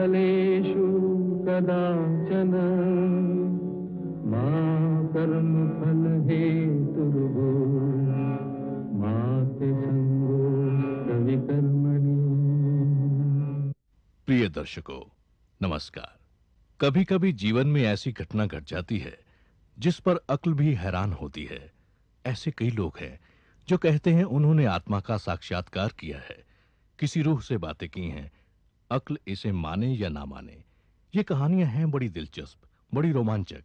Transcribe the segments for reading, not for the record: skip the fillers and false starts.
फलेषु कदाचन मा कर्मफल हेतुर्भो मा ते संगोऽस्त्वविकर्मणि। प्रिय दर्शकों, नमस्कार। कभी कभी जीवन में ऐसी घटना घट जाती है जिस पर अक्ल भी हैरान होती है। ऐसे कई लोग हैं जो कहते हैं उन्होंने आत्मा का साक्षात्कार किया है, किसी रूह से बातें की हैं। अक्ल इसे माने या ना माने, ये कहानियां हैं बड़ी दिलचस्प, बड़ी रोमांचक।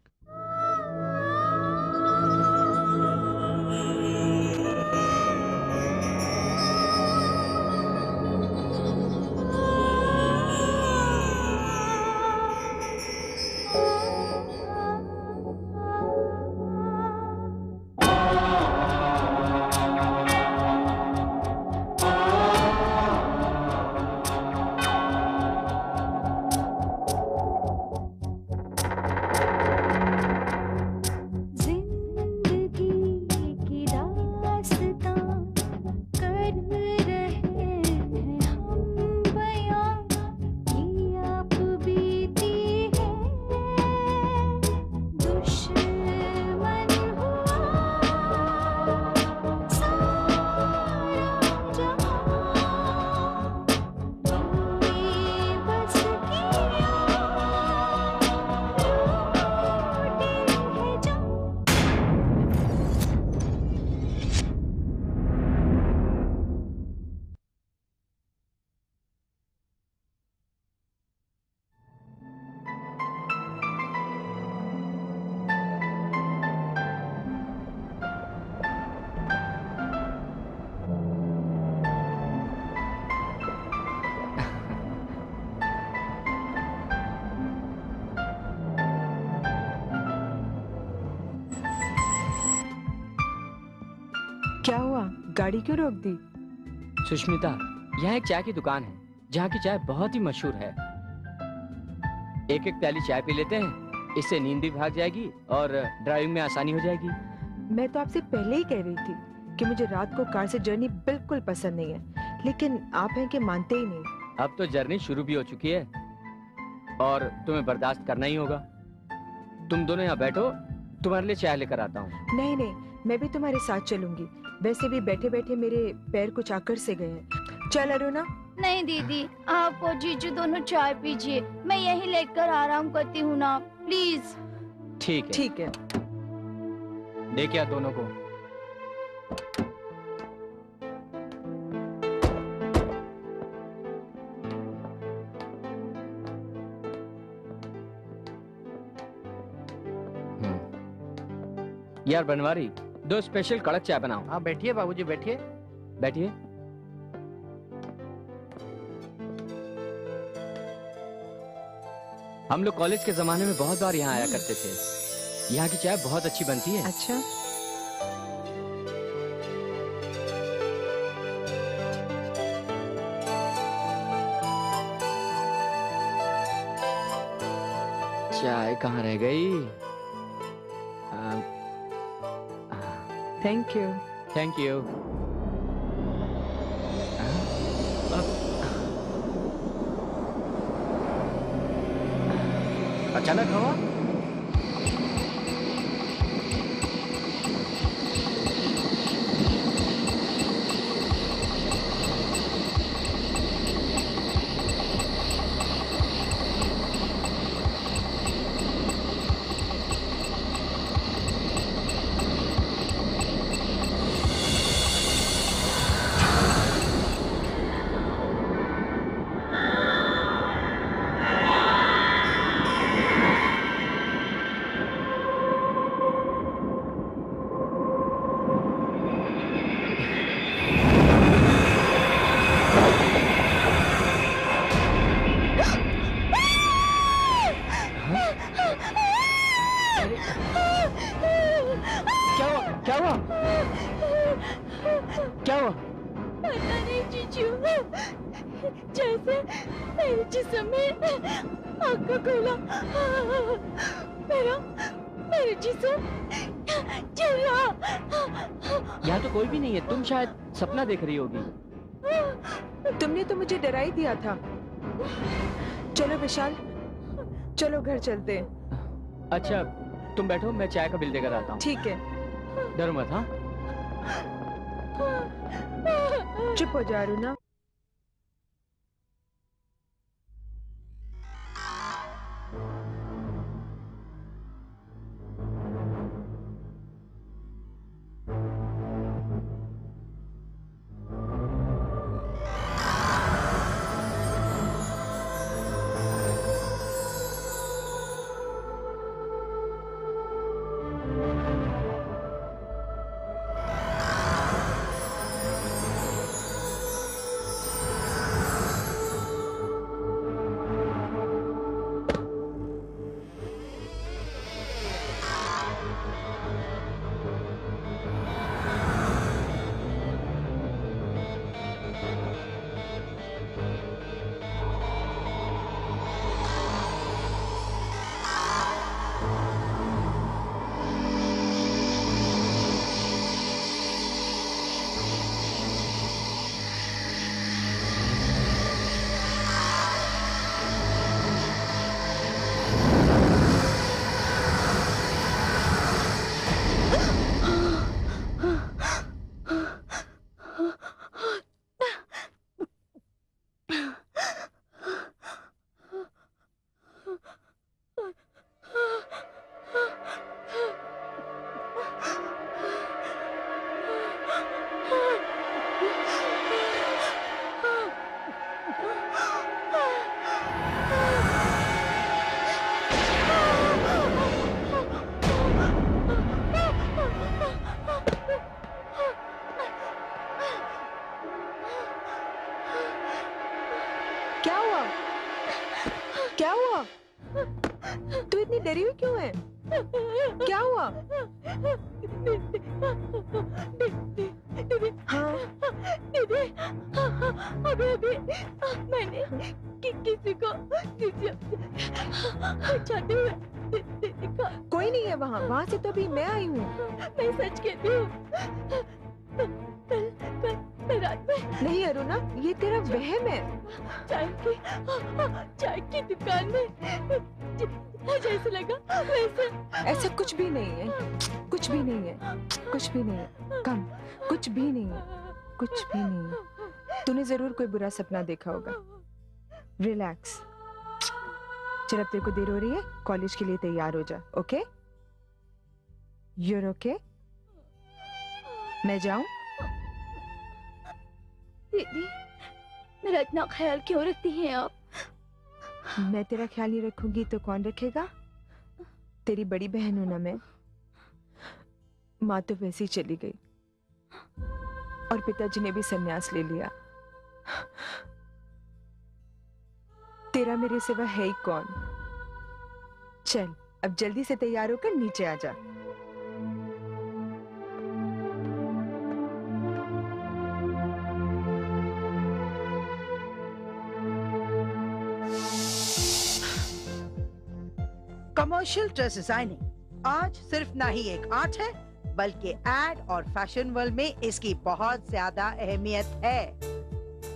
क्या हुआ? गाड़ी क्यों रोक दी? सुष्मिता, यहाँ एक चाय की दुकान है जहाँ की चाय बहुत ही मशहूर है। एक एक प्याली चाय पी लेते हैं, इससे नींद भी भाग जाएगी और ड्राइविंग में आसानी हो जाएगी। मैं तो आपसे पहले ही कह रही थी कि मुझे रात को कार से जर्नी बिल्कुल पसंद नहीं है, लेकिन आप हैं कि मानते ही नहीं। अब तो जर्नी शुरू भी हो चुकी है और तुम्हें बर्दाश्त करना ही होगा। तुम दोनों यहाँ बैठो, तुम्हारे लिए चाय लेकर आता हूँ। नहीं नहीं, मैं भी तुम्हारे साथ चलूंगी। वैसे भी बैठे बैठे मेरे पैर कुछ आकर से गए हैं। चल अरुणा। नहीं दीदी, आप और जीजू दोनों चाय पीजिए, मैं यहीं लेकर आराम करती हूँ ना, प्लीज। ठीक है ठीक है। लेके आ दोनों को। यार बनवारी, 2 स्पेशल कड़क चाय बनाओ। हाँ बैठिए बाबूजी, बैठिए बैठिए। हम लोग कॉलेज के जमाने में बहुत बार यहाँ आया करते थे। यहाँ की चाय बहुत अच्छी बनती है। अच्छा, चाय कहाँ रह गई? Thank you. Thank you. अचानक हवा। क्या हुआ? पता नहीं जीजू, जैसे मेरे जिस्म में आग का गोला, मेरा जिस्म जल रहा। यहाँ तो कोई भी नहीं है, तुम शायद सपना देख रही होगी। तुमने तो मुझे डरा ही दिया था। चलो विशाल, चलो घर चलते हैं। अच्छा तुम बैठो, मैं चाय का बिल देकर आता हूँ। ठीक है, डरो मत। हाँ चुप हो जा अरुणा। क्या हुआ? क्या हुआ? तू इतनी डरी हुई क्यों है? क्या हुआ? हाँ अभी मैंने किसी को जाते हुए देखा। कोई नहीं है वहाँ, वहाँ से तो अभी मैं आई हूँ। मैं सच कहती हूँ, कल रात में नहीं अरुणा, ये तेरा वहम है। चाय की दुकान में मुझे ऐसा लगा वैसे। ऐसा कुछ भी नहीं है, कुछ भी नहीं है, कुछ भी नहीं है। कम, कुछ भी नहीं है, कुछ भी नहीं है। तूने जरूर कोई बुरा सपना देखा होगा। रिलैक्स। चल अब तेरे को देर हो रही है, कॉलेज के लिए तैयार हो जा। ओके? You're okay? मैं जाऊं? दीदी, मेरा इतना ख्याल क्यों रखती हैं आप? मैं तेरा ख्याल नहीं रखूंगी तो कौन रखेगा? तेरी बड़ी बहन हूं ना मैं। माँ तो वैसे ही चली गई और पिताजी ने भी संन्यास ले लिया। तेरा मेरे सिवा है ही कौन? चल अब जल्दी से तैयार होकर नीचे आ जा। कमर्शियल ड्रेस डिजाइनिंग आज सिर्फ ना ही एक आर्ट है, बल्कि एड और फैशन वर्ल्ड में इसकी बहुत ज्यादा अहमियत है।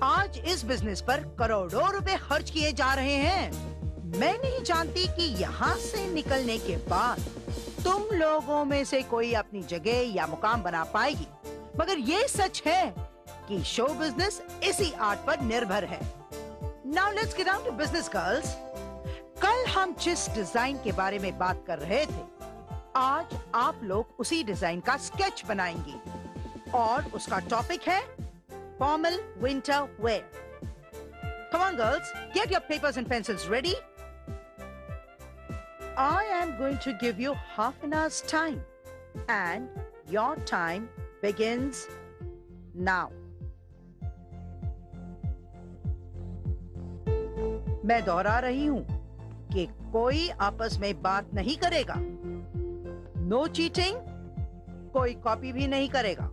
आज इस बिजनेस पर करोड़ों रुपए खर्च किए जा रहे हैं। मैं नहीं जानती कि यहाँ से निकलने के बाद तुम लोगों में से कोई अपनी जगह या मुकाम बना पाएगी, मगर ये सच है कि शो बिजनेस इसी आर्ट पर निर्भर है। Now let's get down to business girls. कल हम जिस डिजाइन के बारे में बात कर रहे थे, आज आप लोग उसी डिजाइन का स्केच बनाएंगी और उसका टॉपिक है formal winter wear. Come on girls, get your papers and pencils ready. I am going to give you half an hour's time and your time begins now. मैं दोहरा रही हूं कि कोई आपस में बात नहीं करेगा। नो चीटिंग, कोई कॉपी भी नहीं करेगा।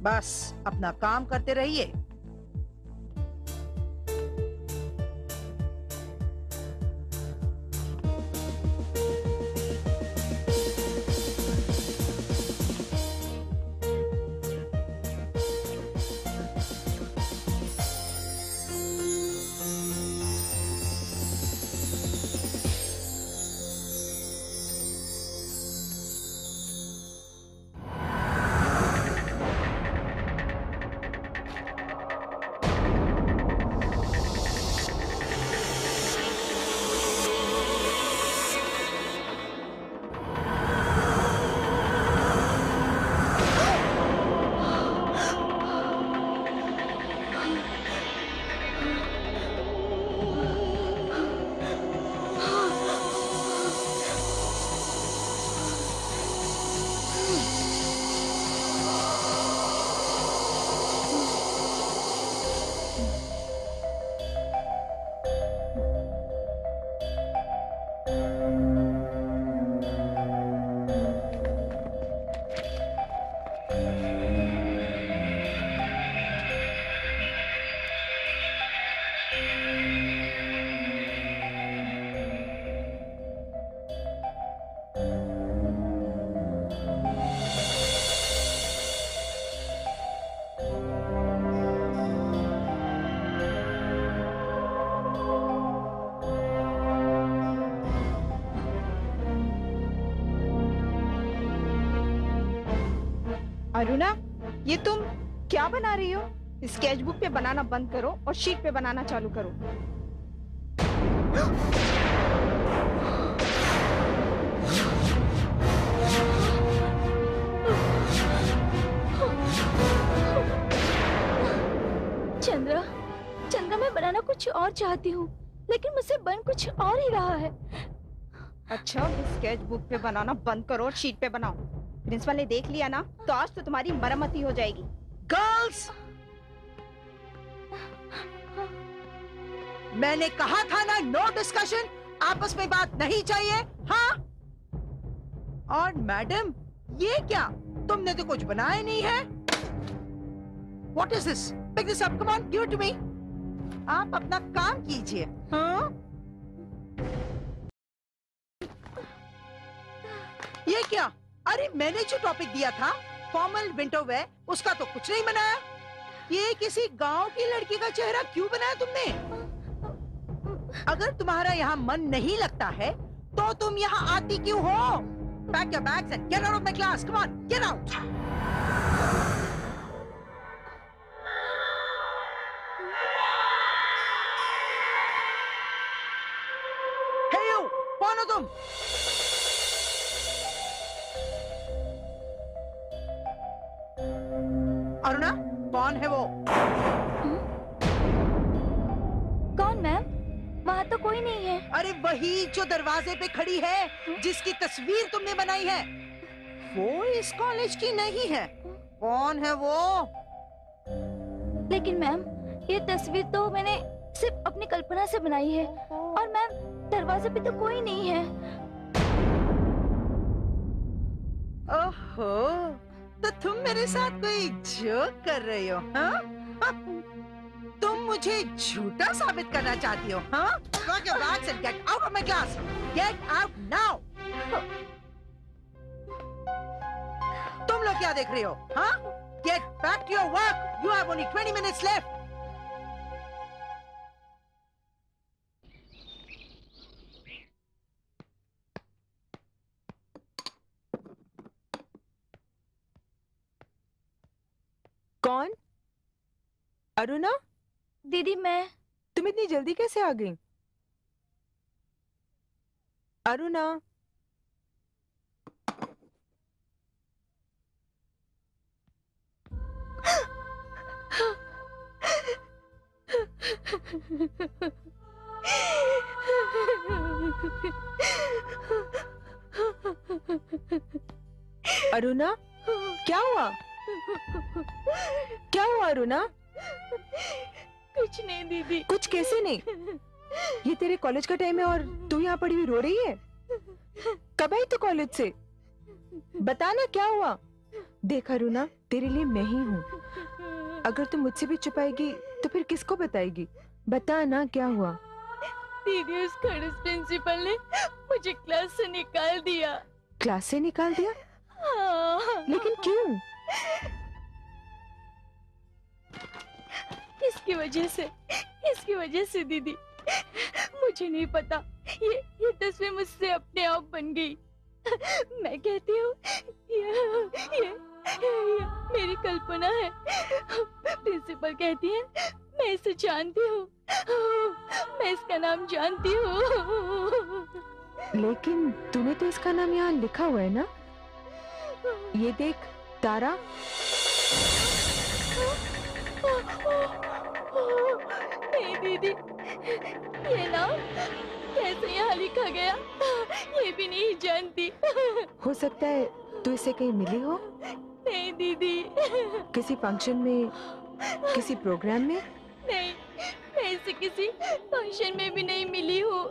बस अपना काम करते रहिए। अरुणा, ये तुम क्या बना रही हो? स्केच बुक पे बनाना बंद करो और शीट पे बनाना चालू करो। चंद्रा, चंद्रा मैं बनाना कुछ और चाहती हूँ, लेकिन मुझसे बन कुछ और ही रहा है। अच्छा, स्केच बुक पे बनाना बंद करो और शीट पे बनाओ। प्रिंसिपल ने देख लिया ना तो आज तो तुम्हारी मरम्मत ही हो जाएगी। गर्ल्स, मैंने कहा था ना, नो डिस्कशन, आपस में बात नहीं चाहिए। हाँ? और मैडम, ये क्या? तुमने तो कुछ बनाया नहीं है। What is this? Pick this up. Come on, give it to me. आप अपना काम कीजिए। हाँ? ये क्या? अरे मैंने जो टॉपिक दिया था, फॉर्मल विंटर वेयर, उसका तो कुछ नहीं बनाया। ये किसी गांव की लड़की का चेहरा क्यों बनाया तुमने? अगर तुम्हारा यहाँ मन नहीं लगता है, तो तुम यहाँ आती क्यों हो? Pack your bags and get out of my class. Come on, get out. Hey you, कौन हो तुम? अरुणा, कौन है वो? कौन मैम? वहाँ तो कोई नहीं है। अरे वही जो दरवाजे पे खड़ी है, जिसकी तस्वीर तुमने बनाई है। वो इस कॉलेज की नहीं है। कौन है वो? लेकिन मैम, ये तस्वीर तो मैंने सिर्फ अपनी कल्पना से बनाई है, और मैम दरवाजे पे तो कोई नहीं है। ओहो, तो तुम मेरे साथ कोई जोक कर रही हो, हाँ? तुम मुझे झूठा साबित करना चाहती हो, हाँ? Pack your bags and get out of my class. Get out now. तुम लोग क्या देख रहे हो, हाँ? Get back to your work. You have only 20 minutes left. कौन? अरुणा, दीदी मैं। तुम इतनी जल्दी कैसे आ गई? अरुणा, अरुणा, क्या हुआ? क्या हुआ अरुणा? कुछ नहीं दीदी। कुछ कैसे नहीं? ये तेरे कॉलेज का टाइम है और तू यहाँ पड़ी हुई रो रही है? कब आई तू कॉलेज से? बता ना क्या हुआ? देख अरुणा, तेरे लिए मैं ही हूँ। अगर तू मुझसे भी छुपाएगी तो फिर किसको बताएगी? बता ना क्या हुआ? दीदी, उस खड़ूस प्रिंसिपल ने मुझे क्लास से निकाल दिया। क्लास से निकाल दिया? हाँ। लेकिन क्यों? इसकी वजह से दीदी, मुझे नहीं पता, ये तस्वीर मुझसे अपने आप बन गई। मैं कहती हूँ ये मेरी कल्पना है। प्रिंसिपल कहती है मैं इसे जानती हूँ, मैं इसका नाम जानती हूँ। लेकिन तूने तो इसका नाम यहाँ लिखा हुआ है ना? ये देख, तारा। नहीं दीदी, ये नाम कैसे यहाँ लिखा गया, ये भी नहीं जानती। हो सकता है तू इससे कहीं मिली हो? नहीं दीदी। किसी फंक्शन में, किसी प्रोग्राम में? नहीं, मैं इससे किसी फंक्शन में भी नहीं मिली हूँ।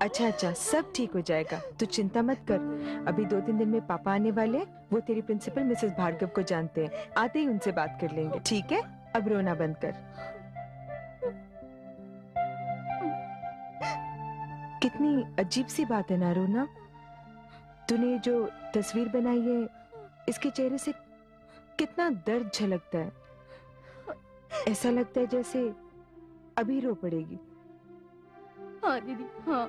अच्छा, सब ठीक हो जाएगा, तू चिंता मत कर। अभी 2-3 दिन में पापा आने वाले हैं। वो तेरी प्रिंसिपल मिसेस भार्गव को जानते हैं, आते ही उनसे बात कर लेंगे, ठीक है? अब रोना बंद कर। कितनी अजीब सी बात है ना रोना? तूने जो तस्वीर बनाई है, इसके चेहरे से कितना दर्द झलकता है। ऐसा लगता है जैसे अभी रो पड़ेगी। हाँ दीदी, हाँ।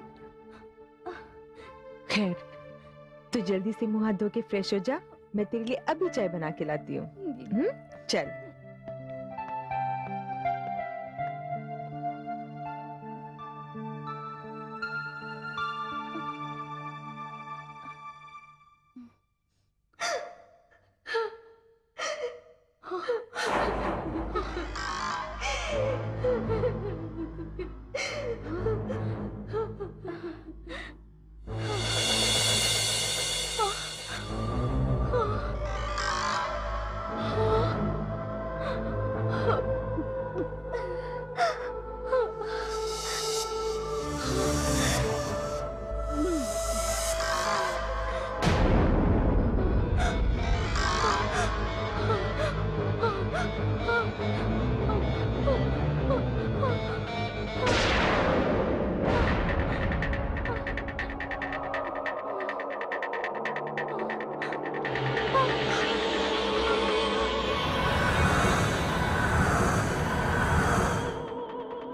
खैर, तू जल्दी से मुंह हाथ धो के फ्रेश हो जा, मैं तेरे लिए अभी चाय बना के लाती हूँ। दीदी। चल।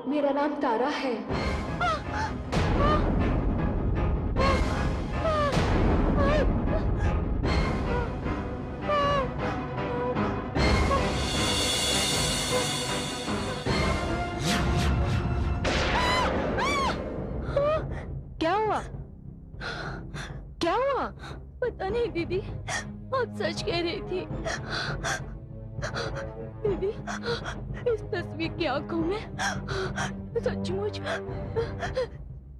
मेरा नाम तारा है। क्या हुआ? क्या हुआ? पता नहीं दीदी, आप सच कह रही थी। दीदी, इस तस्वीर की आंखों में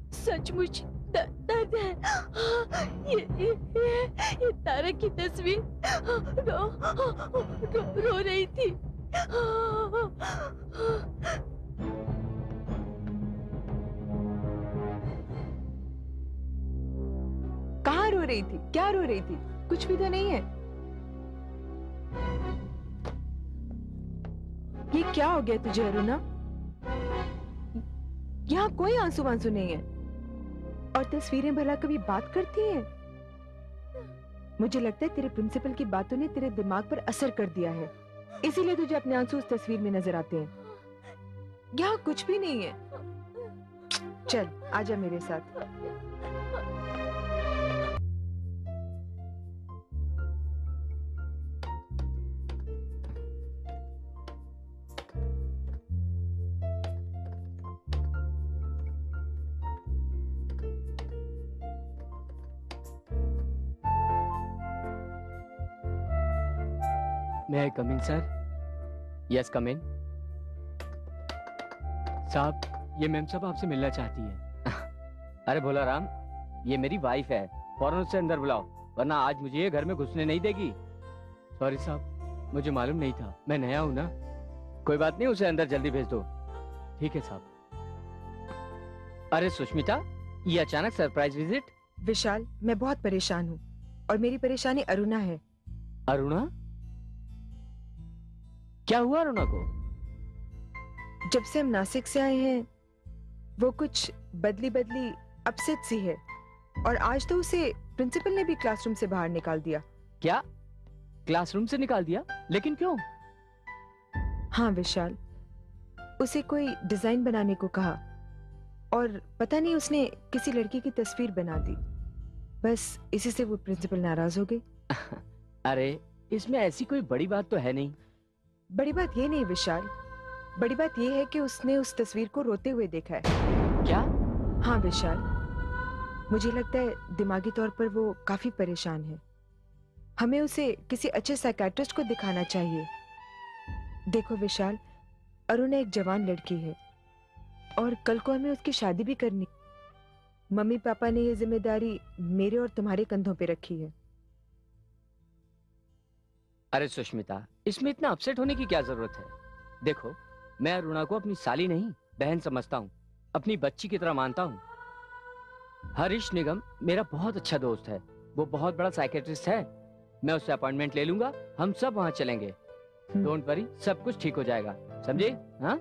सचमुच दर्द है। ये तारा की तस्वीर रो रही थी। कहाँ रो रही थी? क्या रो रही थी? कुछ भी तो नहीं है। ये क्या हो गया तुझे अरुणा? यहाँ कोई आंसू वांसू नहीं है। और तस्वीरें भला कभी बात करती हैं? मुझे लगता है तेरे प्रिंसिपल की बातों ने तेरे दिमाग पर असर कर दिया है, इसीलिए तुझे अपने आंसू उस तस्वीर में नजर आते हैं। यहाँ कुछ भी नहीं है। चल आजा मेरे साथ। May I come in, sir? Yes, come in. साहब, ये मैम साहब आपसे मिलना चाहती है। अरे भोला राम, ये मेरी वाइफ है, फौरन उससे अंदर बुलाओ, वरना आज मुझे ये घर में घुसने नहीं देगी। सॉरी साहब, मुझे मालूम नहीं था, मैं नया हूँ ना। कोई बात नहीं, उसे अंदर जल्दी भेज दो। ठीक है साहब। अरे सुष्मिता, ये अचानक सरप्राइज विजिट? विशाल, मैं बहुत परेशान हूँ और मेरी परेशानी अरुणा है। अरुणा? क्या हुआ अरुणा को? जब से हम नासिक से आए हैं वो कुछ बदली बदली अपसेट सी है, और आज तो उसे प्रिंसिपल ने भी क्लासरूम से बाहर निकाल दिया। क्या? क्लासरूम से निकाल दिया? लेकिन क्यों? हाँ विशाल, उसे कोई डिजाइन बनाने को कहा और पता नहीं उसने किसी लड़की की तस्वीर बना दी। बस इसी से वो प्रिंसिपल नाराज हो गई। अरे इसमें ऐसी कोई बड़ी बात तो है नहीं। बड़ी बात ये नहीं विशाल, बड़ी बात ये है कि उसने उस तस्वीर को रोते हुए देखा है। क्या? हाँ विशाल, मुझे लगता है दिमागी तौर पर वो काफी परेशान है। हमें उसे किसी अच्छे साइकियाट्रिस्ट को दिखाना चाहिए। देखो विशाल, अरुणा एक जवान लड़की है और कल को हमें उसकी शादी भी करनी। मम्मी पापा ने ये जिम्मेदारी मेरे और तुम्हारे कंधों पे रखी है। अरे सुष्मिता, इसमें इतना अपसेट होने की क्या जरूरत है? देखो, मैं अरुणा को अपनी साली नहीं बहन समझता हूँ, अपनी बच्ची की तरह मानता हूँ। हरीश निगम मेरा बहुत अच्छा दोस्त है, वो बहुत बड़ा साइकियाट्रिस्ट है। मैं उससे अपॉइंटमेंट ले लूंगा, हम सब वहाँ चलेंगे। डोंट वरी, सब कुछ ठीक हो जाएगा, समझे? हाँ?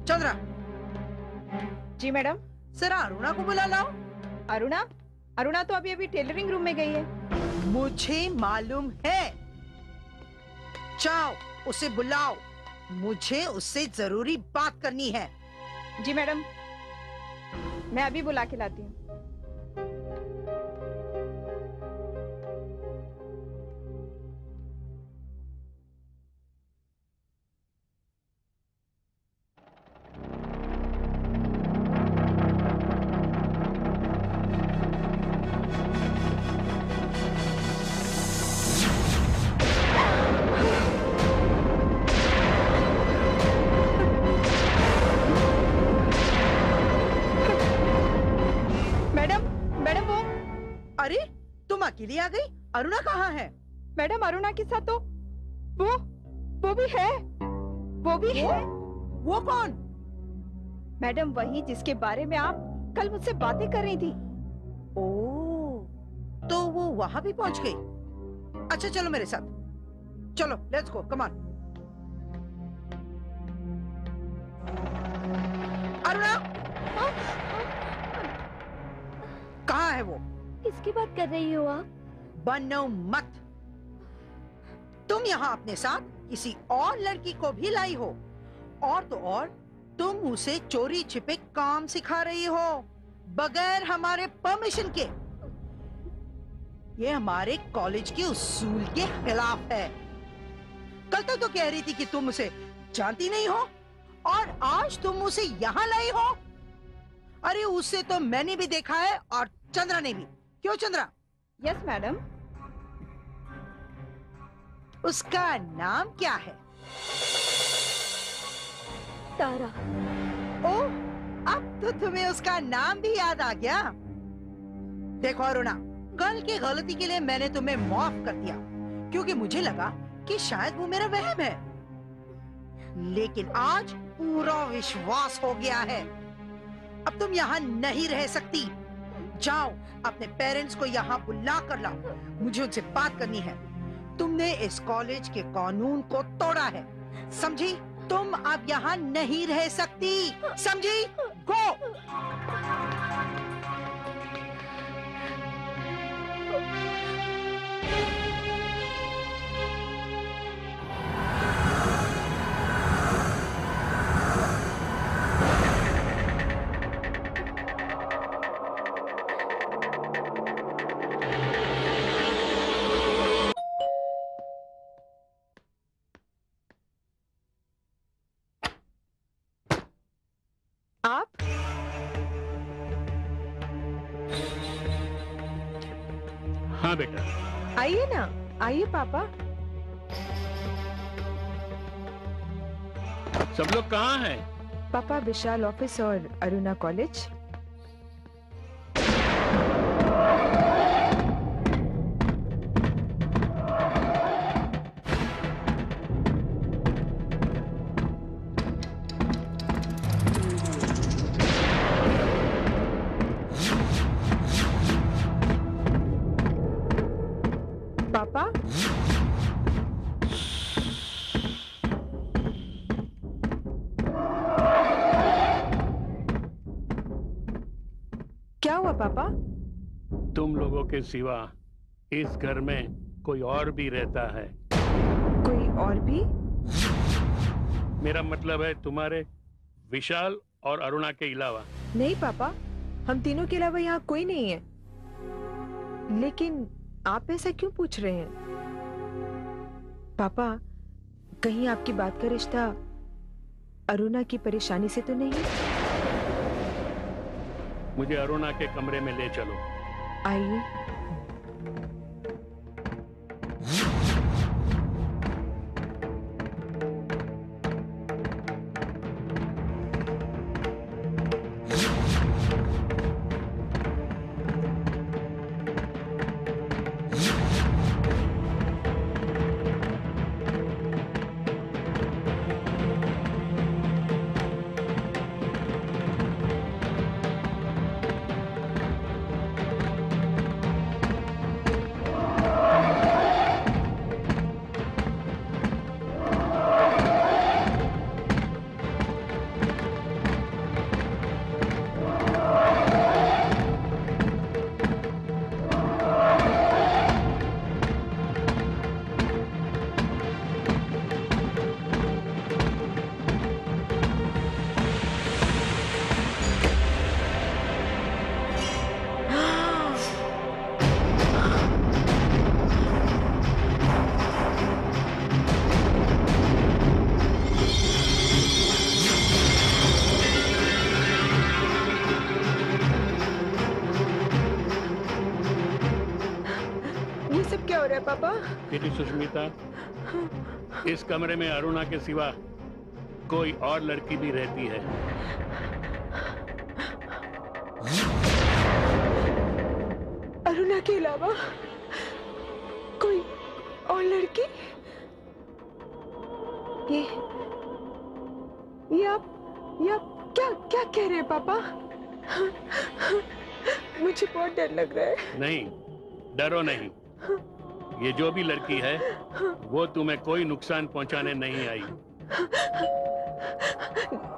चंद्रा, जी मैडम। जरा अरुणा को बुला लाओ। अरुणा? अरुणा तो अभी अभी टेलरिंग रूम में गई है। मुझे मालूम है। जाओ उसे बुलाओ, मुझे उससे जरूरी बात करनी है। जी मैडम, मैं अभी बुला के लाती हूँ। अकेली आ गई? अरुणा कहाँ है? मैडम अरुणा के साथ तो वो भी है। वो भी है। वो कौन? मैडम वही जिसके बारे में आप कल मुझसे बातें कर रही थी। ओह, तो वो वहां भी पहुंच गई। अच्छा चलो मेरे साथ, चलो let's go, come on. Aruna कहाँ है वो? किसकी बात कर रही हो आप? बनो मत। तुम यहाँ अपने साथ किसी और लड़की को भी लाई हो, और तो और तुम उसे चोरी छिपे काम सिखा रही हो बगैर हमारे परमिशन के। ये हमारे कॉलेज के उसूल के खिलाफ है। कल तक तो कह रही थी कि तुम उसे जानती नहीं हो, और आज तुम उसे यहाँ लाई हो। अरे उसे तो मैंने भी देखा है, और चंद्रा ने भी। क्यों चंद्रा? Yes madam. उसका नाम क्या है? तारा। ओ, अब तो तुम्हें उसका नाम भी याद आ गया। देखो अरुणा, कल की गलती के लिए मैंने तुम्हें माफ कर दिया, क्योंकि मुझे लगा कि शायद वो मेरा वहम है। लेकिन आज पूरा विश्वास हो गया है। अब तुम यहाँ नहीं रह सकती। जाओ अपने पेरेंट्स को यहाँ बुला कर लाओ, मुझे उनसे बात करनी है। तुमने इस कॉलेज के कानून को तोड़ा है, समझी? तुम अब यहाँ नहीं रह सकती, समझी? गो। आप? हाँ बेटा। आइए ना, आइए पापा। सब लोग कहाँ हैं? पापा विशाल ऑफिस और अरुणा कॉलेज। पापा क्या हुआ पापा? तुम लोगों के सिवा इस घर में कोई और भी रहता है। कोई और भी? मेरा मतलब है तुम्हारे विशाल और अरुणा के अलावा। नहीं पापा, हम तीनों के अलावा यहाँ कोई नहीं है। लेकिन आप ऐसा क्यों पूछ रहे हैं? पापा, कहीं आपकी बात का रिश्ता अरुणा की परेशानी से तो नहीं? मुझे अरुणा के कमरे में ले चलो। आइए। पापा? बेटी सुष्मिता, इस कमरे में अरुणा के सिवा कोई और लड़की भी रहती है। अरुणा के अलावा? रहे हैं पापा? मुझे बहुत डर लग रहा है। नहीं, डरो नहीं। ये जो भी लड़की है वो तुम्हें कोई नुकसान पहुंचाने नहीं आई।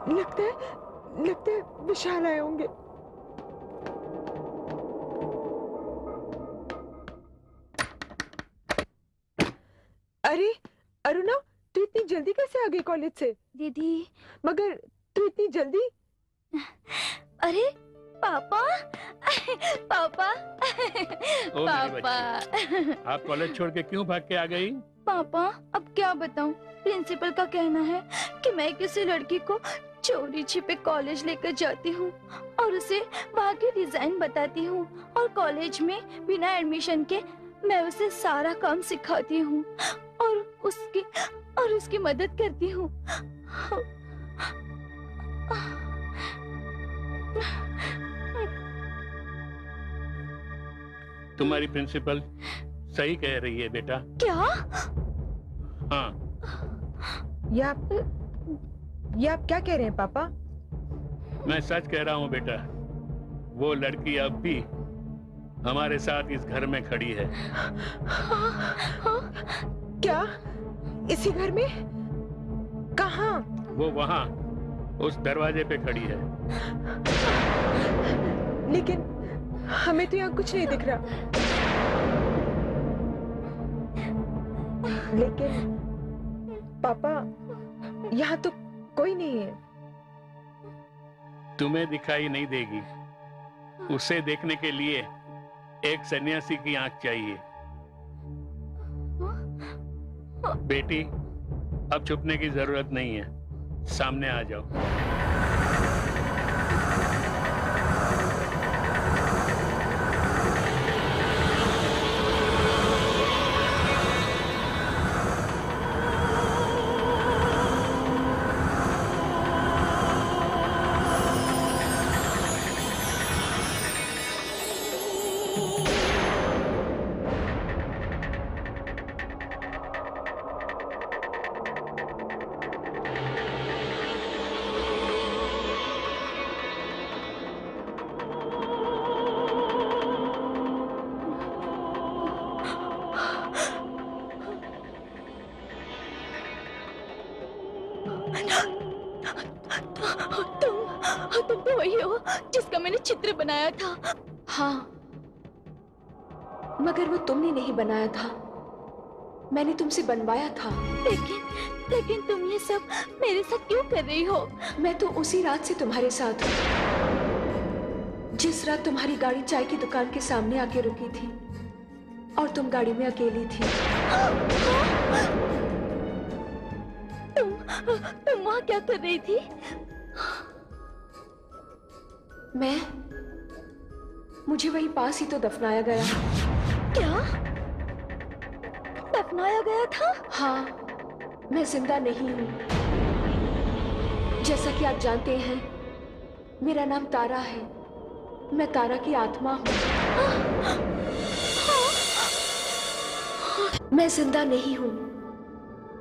लगता है विशाल आए होंगे। अरे अरुणा, तू इतनी जल्दी कैसे आ गई कॉलेज से? दीदी। मगर तू इतनी जल्दी? अरे पापा, पापा, ओ मेरी पापा। बच्ची, आप कॉलेज छोड़ के क्यों भाग के आ गई? पापा अब क्या बताऊं, प्रिंसिपल का कहना है कि मैं किसी लड़की को चोरी छिपे कॉलेज लेकर जाती हूँ और उसे वहाँ की डिजाइन बताती हूँ और कॉलेज में बिना एडमिशन के मैं उसे सारा काम सिखाती हूँ और उसकी मदद करती हूँ। तुम्हारी प्रिंसिपल सही कह रही है बेटा। क्या? हाँ। ये आप क्या कह रहे हैं पापा? मैं सच कह रहा हूँ बेटा, वो लड़की अब भी हमारे साथ इस घर में खड़ी है। क्या? इसी घर में? कहाँ? वो वहाँ उस दरवाजे पे खड़ी है। लेकिन हमें तो यहाँ कुछ नहीं दिख रहा। लेकिन पापा, यहाँ तो कोई नहीं है। तुम्हें दिखाई नहीं देगी। उसे देखने के लिए एक सन्यासी की आंख चाहिए। बेटी, अब छुपने की जरूरत नहीं है, सामने आ जाओ। तुम तो वही हो जिसका मैंने चित्र बनाया था। हाँ, मगर वो तुमने नहीं बनाया था, मैंने तुमसे बनवाया था। लेकिन तुम ये सब मेरे साथ क्यों कर रही हो? मैं तो उसी रात से तुम्हारे साथ हूँ, जिस रात तुम्हारी गाड़ी चाय की दुकान के सामने आके रुकी थी और तुम गाड़ी में अकेली थी। तुम वहाँ क्या कर रही थी? मुझे वहीं पास ही तो दफनाया गया। क्या? दफनाया गया था? हाँ, मैं जिंदा नहीं हूँ। जैसा कि आप जानते हैं, मेरा नाम तारा है। मैं तारा की आत्मा हूँ। मैं जिंदा नहीं हूँ,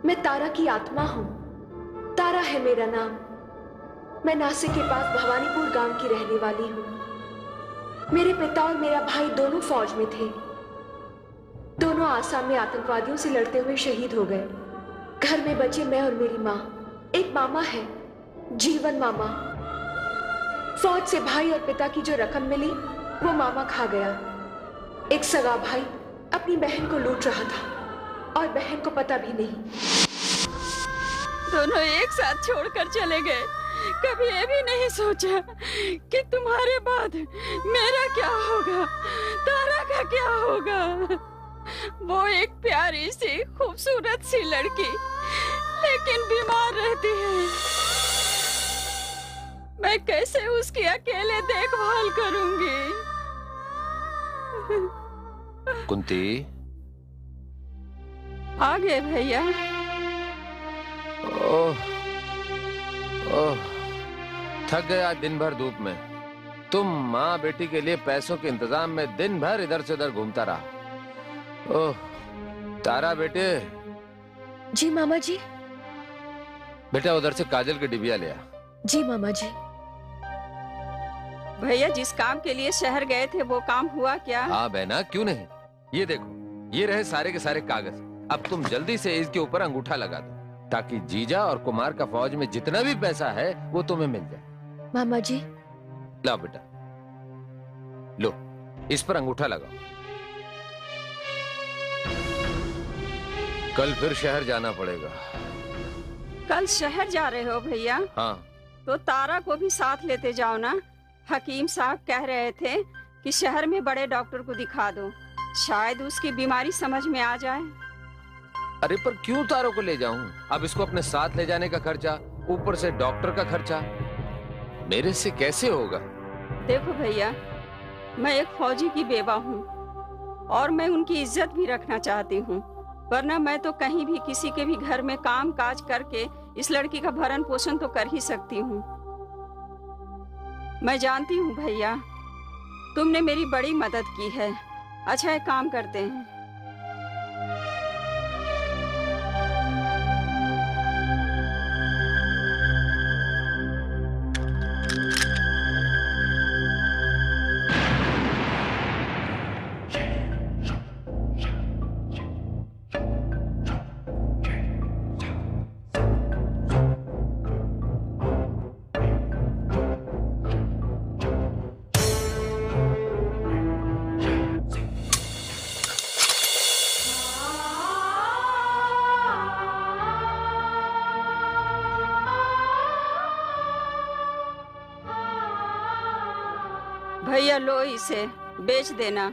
मैं तारा की आत्मा हूँ। तारा है मेरा नाम। मैं नासिक के पास भवानीपुर गांव की रहने वाली हूँ। मेरे पिता और मेरा भाई दोनों फौज में थे। दोनों आसाम में आतंकवादियों से लड़ते हुए शहीद हो गए। घर में बचे मैं और मेरी माँ। एक मामा है, जीवन मामा। फौज से भाई और पिता की जो रकम मिली वो मामा खा गया। एक सगा भाई अपनी बहन को लूट रहा था और बहन को पता भी नहीं। दोनों एक साथ छोड़कर चले गए। कभी ये भी नहीं सोचा कि तुम्हारे बाद मेरा क्या होगा, तारा का क्या होगा। वो एक प्यारी सी खूबसूरत सी लड़की, लेकिन बीमार रहती है। मैं कैसे उसकी अकेले देखभाल करूंगी? कुंती, आ गए भैया। ओह, थक गया दिन भर धूप में। तुम माँ बेटी के लिए पैसों के इंतजाम में दिन भर इधर से उधर घूमता रहा। ओह, तारा बेटे। जी मामा जी। बेटा उधर से काजल की डिबिया ले आ। जी मामा जी। भैया जिस काम के लिए शहर गए थे वो काम हुआ क्या? हाँ बहना, क्यों नहीं। ये देखो, ये रहे सारे के सारे कागज। अब तुम जल्दी से इसके ऊपर अंगूठा लगा दो ताकि जीजा और कुमार का फौज में जितना भी पैसा है वो तुम्हें मिल जाए। मामा जी। लाओ बेटा, लो इस पर अंगूठा लगाओ। कल फिर शहर जाना पड़ेगा। कल शहर जा रहे हो भैया? हाँ। तो तारा को भी साथ लेते जाओ ना। हकीम साहब कह रहे थे कि शहर में बड़े डॉक्टर को दिखा दो, शायद उसकी बीमारी समझ में आ जाए। अरे पर क्यों तारों को ले जाऊं? अब इसको अपने साथ ले जाने का खर्चा, ऊपर से डॉक्टर का खर्चा, मेरे से कैसे होगा? देखो भैया, मैं एक फौजी की बेवा हूँ और मैं उनकी इज्जत भी रखना चाहती हूँ, वरना मैं तो कहीं भी किसी के भी घर में काम काज करके इस लड़की का भरण पोषण तो कर ही सकती हूँ। मैं जानती हूँ भैया, तुमने मेरी बड़ी मदद की है। अच्छा एक काम करते हैं, भैया लो इसे बेच देना।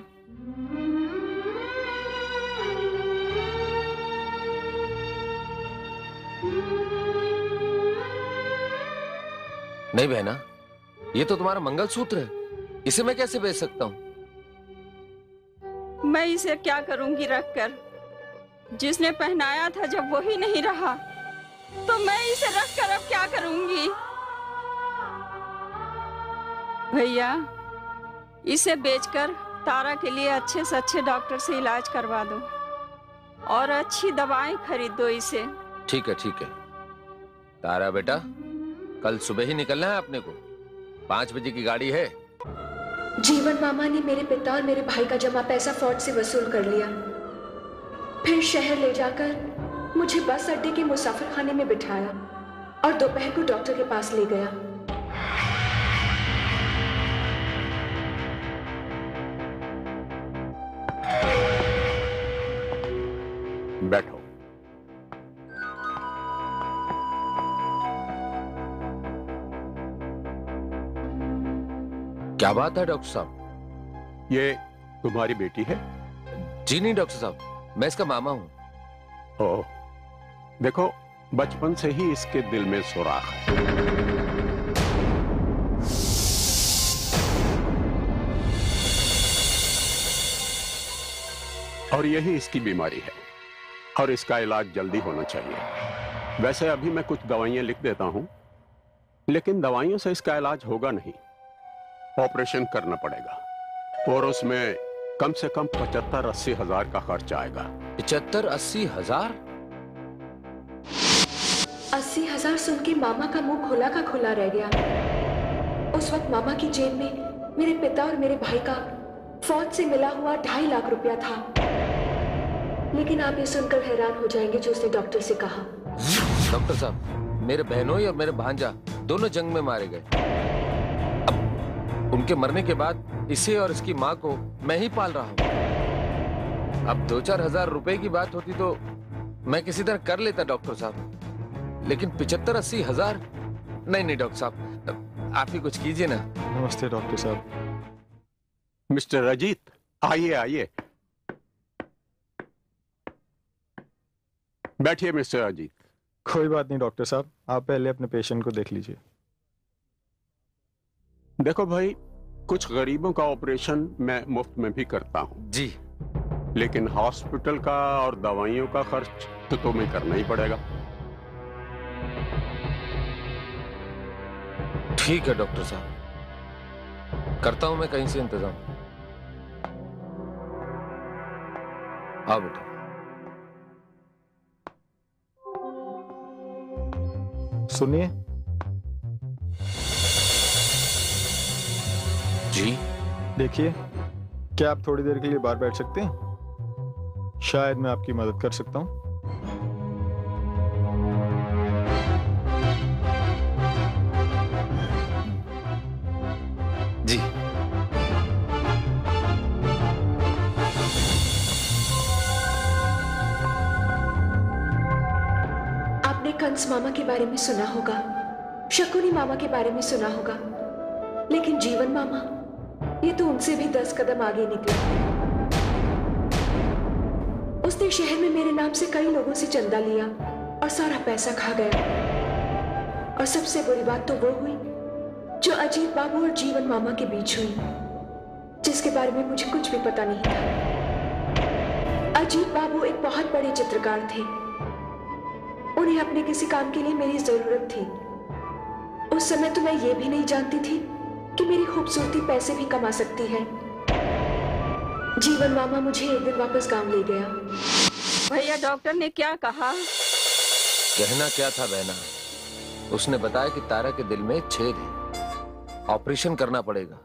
नहीं बहना, ये तो तुम्हारा मंगलसूत्र है, इसे मैं कैसे बेच सकता हूँ? मैं इसे क्या करूंगी रखकर? जिसने पहनाया था जब वही नहीं रहा तो मैं इसे रखकर अब क्या करूंगी? भैया इसे बेचकर तारा के लिए अच्छे से अच्छे डॉक्टर से इलाज करवा दो और अच्छी दवाएं खरीद दो इसे। ठीक है ठीक है। तारा बेटा, कल सुबह ही निकलना है अपने को, 5 बजे की गाड़ी है। जीवन मामा ने मेरे पिता और मेरे भाई का जमा पैसा फौज से वसूल कर लिया, फिर शहर ले जाकर मुझे बस अड्डे के मुसाफिर खाने में बिठाया और दोपहर को डॉक्टर के पास ले गया। बैठो। क्या बात है डॉक्टर साहब? ये तुम्हारी बेटी है? जी नहीं डॉक्टर साहब, मैं इसका मामा हूं। ओह, देखो बचपन से ही इसके दिल में सुराख है। और यही इसकी बीमारी है और इसका इलाज जल्दी होना चाहिए। वैसे अभी मैं कुछ दवाइयां लिख देता हूं, लेकिन दवाइयों से इसका इलाज होगा नहीं, ऑपरेशन करना पड़ेगा और उसमें कम से कम 75-80 हजार का खर्च आएगा। 75-80 हजार? 80 हजार सुन के मामा का मुंह खुला का खुला रह गया। उस वक्त मामा की जेब में मेरे पिता और मेरे भाई का फौज से मिला हुआ 2.5 लाख रुपया था। लेकिन आप ये सुनकर हैरान हो जाएंगे जो उसने डॉक्टर से कहा। डॉक्टर साहब, मेरे बहनोई और मेरे भांजा दोनों जंग में मारे गए। अब उनके मरने के बाद इसे और इसकी माँ को मैं ही पाल रहा हूँ। अब 2-4 हजार रुपए की बात होती तो मैं किसी तरह कर लेता डॉक्टर साहब, लेकिन 75-80 हजार नहीं। नहीं डॉक्टर साहब, आप ही कुछ कीजिए ना। नमस्ते डॉक्टर साहब। मिस्टर अजीत, आइए आइए, बैठिए मिस्टर अजीत। कोई बात नहीं डॉक्टर साहब, आप पहले अपने पेशेंट को देख लीजिए। देखो भाई, कुछ गरीबों का ऑपरेशन मैं मुफ्त में भी करता हूँ जी, लेकिन हॉस्पिटल का और दवाइयों का खर्च तो तुम्हें करना ही पड़ेगा। ठीक है डॉक्टर साहब, करता हूं मैं कहीं से इंतजाम। आओ बेटा। सुनिए, जी देखिए, क्या आप थोड़ी देर के लिए बाहर बैठ सकते हैं? शायद मैं आपकी मदद कर सकता हूँ। जी। आपने कंस मामा के बारे में सुना होगा, शकुनी मामा के बारे में सुना होगा, लेकिन जीवन मामा, ये तो उनसे भी 10 कदम आगे निकला। उसने शहर में मेरे नाम से कई लोगों से चंदा लिया और सारा पैसा खा गया। और सबसे बुरी बात तो वो हुई जो अजीत बाबू और जीवन मामा के बीच हुई, जिसके बारे में मुझे कुछ भी पता नहीं था। अजीत बाबू एक बहुत बड़े चित्रकार थे। उन्हें अपने किसी काम के लिए मेरी जरूरत थी। उस समय तो मैं ये भी नहीं जानती थी कि मेरी खूबसूरती पैसे भी कमा सकती है। जीवन मामा मुझे एक दिन वापस गांव ले गया। भैया, डॉक्टर ने क्या कहा? कहना क्या था बहना, उसने बताया कि तारा के दिल में छेद है, ऑपरेशन करना पड़ेगा।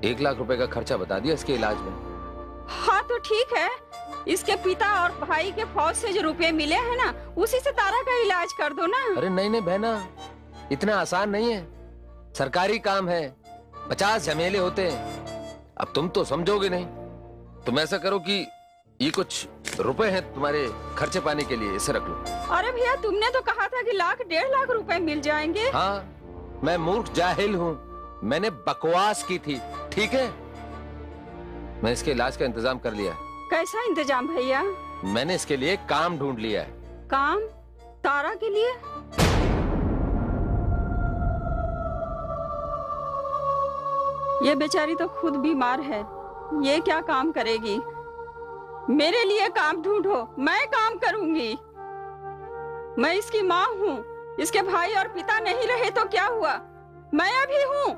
1 लाख रुपए का खर्चा बता दिया इसके इलाज में। हाँ तो ठीक है, इसके पिता और भाई के फौज से जो रुपए मिले हैं ना, उसी से तारा का इलाज कर दो ना। अरे नहीं नहीं बहना, इतना आसान नहीं है। सरकारी काम है, 50 झमेले होते हैं। अब तुम तो समझोगे नहीं। तुम ऐसा करो कि ये कुछ रुपए हैं तुम्हारे खर्चे पाने के लिए, इसे रख लो। अरे भैया, तुमने तो कहा था कि 1.5 लाख रुपए मिल जाएंगे। हाँ, मैं मूर्ख जाहिल हूँ, मैंने बकवास की थी, ठीक है। मैं इसके इलाज का इंतजाम कर लिया है। कैसा इंतजाम भैया? मैंने इसके लिए काम ढूंढ लिया है। काम? तारा के लिए? ये बेचारी तो खुद बीमार है, ये क्या काम करेगी? मेरे लिए काम ढूंढो, मैं काम करूंगी। मैं इसकी माँ हूँ, इसके भाई और पिता नहीं रहे तो क्या हुआ? मैं अभी हूँ,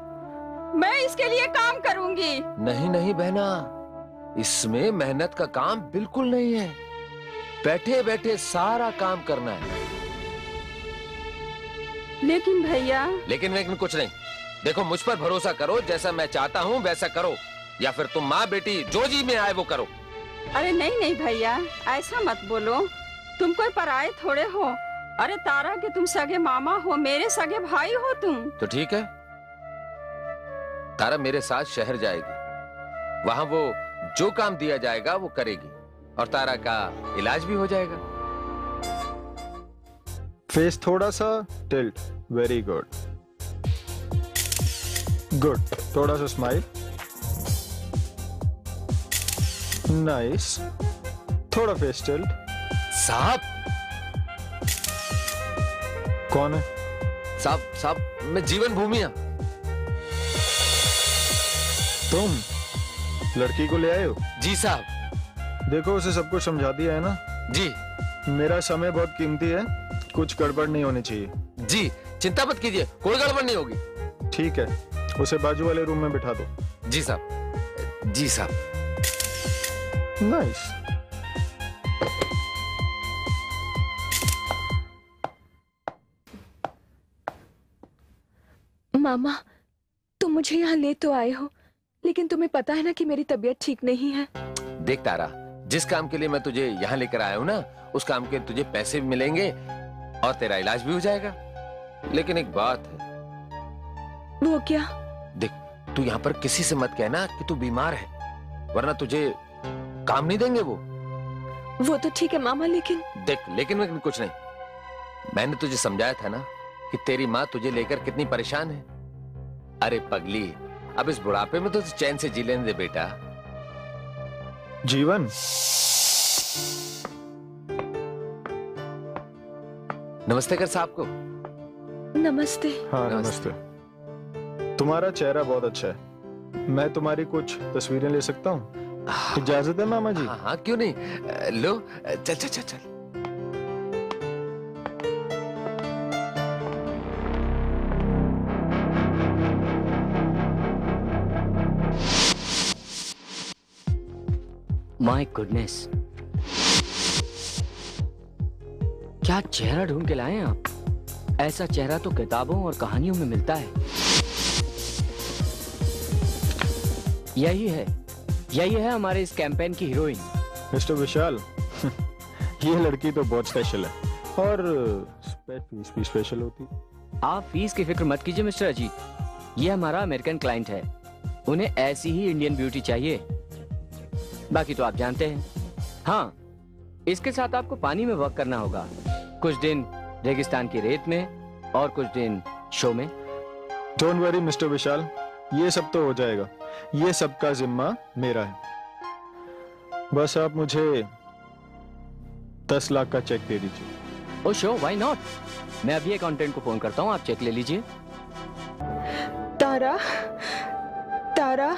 मैं इसके लिए काम करूंगी। नहीं नहीं बहना, इसमें मेहनत का काम बिल्कुल नहीं है। बैठे बैठे सारा काम करना है। लेकिन भैया। लेकिन कुछ नहीं। देखो, मुझ पर भरोसा करो, जैसा मैं चाहता हूँ वैसा करो, या फिर तुम माँ बेटी जो जी में आए वो करो। अरे नहीं नहीं भैया, ऐसा मत बोलो। तुम कोई पराये थोड़े हो। अरे तारा के तुम सगे मामा हो, मेरे सगे भाई हो तुम। तो ठीक है, तारा मेरे साथ शहर जाएगी, वहां वो जो काम दिया जाएगा वो करेगी, और तारा का इलाज भी हो जाएगा। फेस थोड़ा सा टिल्ट, वेरी गुड गुड। थोड़ा सा स्माइल, नाइस। थोड़ा फेस टिल्ट। साहब। कौन है? साहब, मैं जीवन भूमिया। तुम लड़की को ले आए हो? जी साहब। देखो, उसे सब कुछ समझा दिया है ना? जी। मेरा समय बहुत कीमती है, कुछ गड़बड़ नहीं होनी चाहिए। जी, चिंता मत कीजिए, कोई गड़बड़ नहीं होगी। ठीक है, उसे बाजू वाले रूम में बिठा दो। जी साहब। जी साहब। नाइस। मामा, तुम मुझे यहाँ ले तो आए हो, लेकिन तुम्हें पता है ना कि मेरी तबीयत ठीक नहीं है। देख तारा, जिस काम के लिए मैं तुझे यहाँ लेकर आया हूँ ना, उस काम के तुझे पैसे भी मिलेंगे और तेरा इलाज भी हो जाएगा। लेकिन एक बात है। वो क्या? देख, तू यहाँ पर किसी से मत कहना कि तू बीमार है, वरना तुझे काम नहीं देंगे वो तो ठीक है मामा, लेकिन देख, लेकिन कुछ नहीं। मैंने तुझे समझाया था ना कि तेरी माँ तुझे लेकर कितनी परेशान है। अरे पगली, अब इस बुढ़ापे में तो चैन से जी लेने दे बेटा। जीवन। नमस्ते कर साहब को। नमस्ते। हाँ नमस्ते। तुम्हारा चेहरा बहुत अच्छा है, मैं तुम्हारी कुछ तस्वीरें ले सकता हूँ? इजाजत है मामा जी? हाँ क्यों नहीं, लो चल चल चल चल। माय गुडनेस, क्या चेहरा ढूंढ के लाए हैं आप? ऐसा चेहरा तो किताबों और कहानियों में मिलता है। यही है हमारे इस कैंपेन की हीरोइन। मिस्टर विशाल, ये लड़की तो बहुत स्पेशल है और फीस भी स्पेशल होती। आप फीस की फिक्र मत कीजिए मिस्टर अजीत, ये हमारा अमेरिकन क्लाइंट है, उन्हें ऐसी ही इंडियन ब्यूटी चाहिए, बाकी तो आप जानते हैं। हाँ, इसके साथ आपको पानी में वर्क करना होगा, कुछ दिन रेगिस्तान की रेत में और कुछ दिन शो में। डोंट वरी मिस्टर विशाल, ये सब तो हो जाएगा, ये सब का जिम्मा मेरा है। बस आप मुझे 10 लाख का चेक दे दीजिए। ओ शो, व्हाई नॉट। मैं अभी अकाउंटेंट को फोन करता हूँ, आप चेक ले लीजिए। तारा, तारा,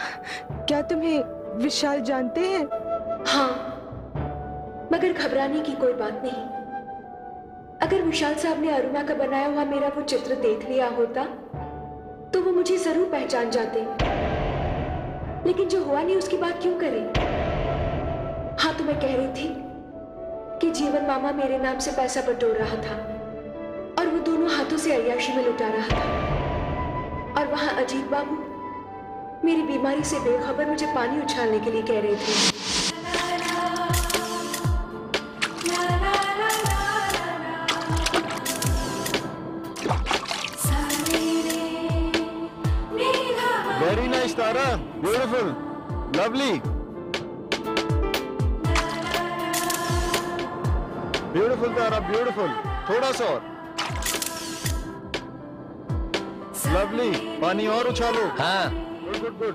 क्या तुम्हें विशाल जानते हैं? हाँ, मगर घबराने की कोई बात नहीं। अगर विशाल साहब ने अरुणा का बनाया हुआ मेरा वो चित्र देख लिया होता तो वो मुझे जरूर पहचान जाते, लेकिन जो हुआ नहीं उसकी बात क्यों करें। हाँ, तो मैं कह रही थी कि जीवन मामा मेरे नाम से पैसा बटोर रहा था और वो दोनों हाथों से अय्याशी में लुटा रहा था, और वहां अजीत बाबू मेरी बीमारी से बेखबर मुझे पानी उछालने के लिए कह रहे थे। Very nice Tara, beautiful, lovely, beautiful Tara, beautiful. थोड़ा सा और, लवली, पानी और उछालो। हाँ, good good good,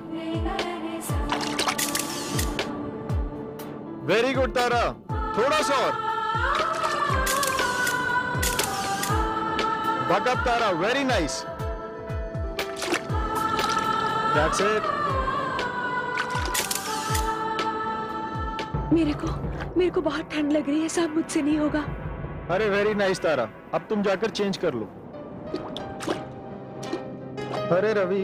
very good Tara, थोड़ा सा और, buck up Tara, very nice, that's it. मेरे को बहुत ठंड लग रही है साहब, मुझसे नहीं होगा। अरे वेरी नाइस तारा, अब तुम जाकर चेंज कर लो। अरे रवि,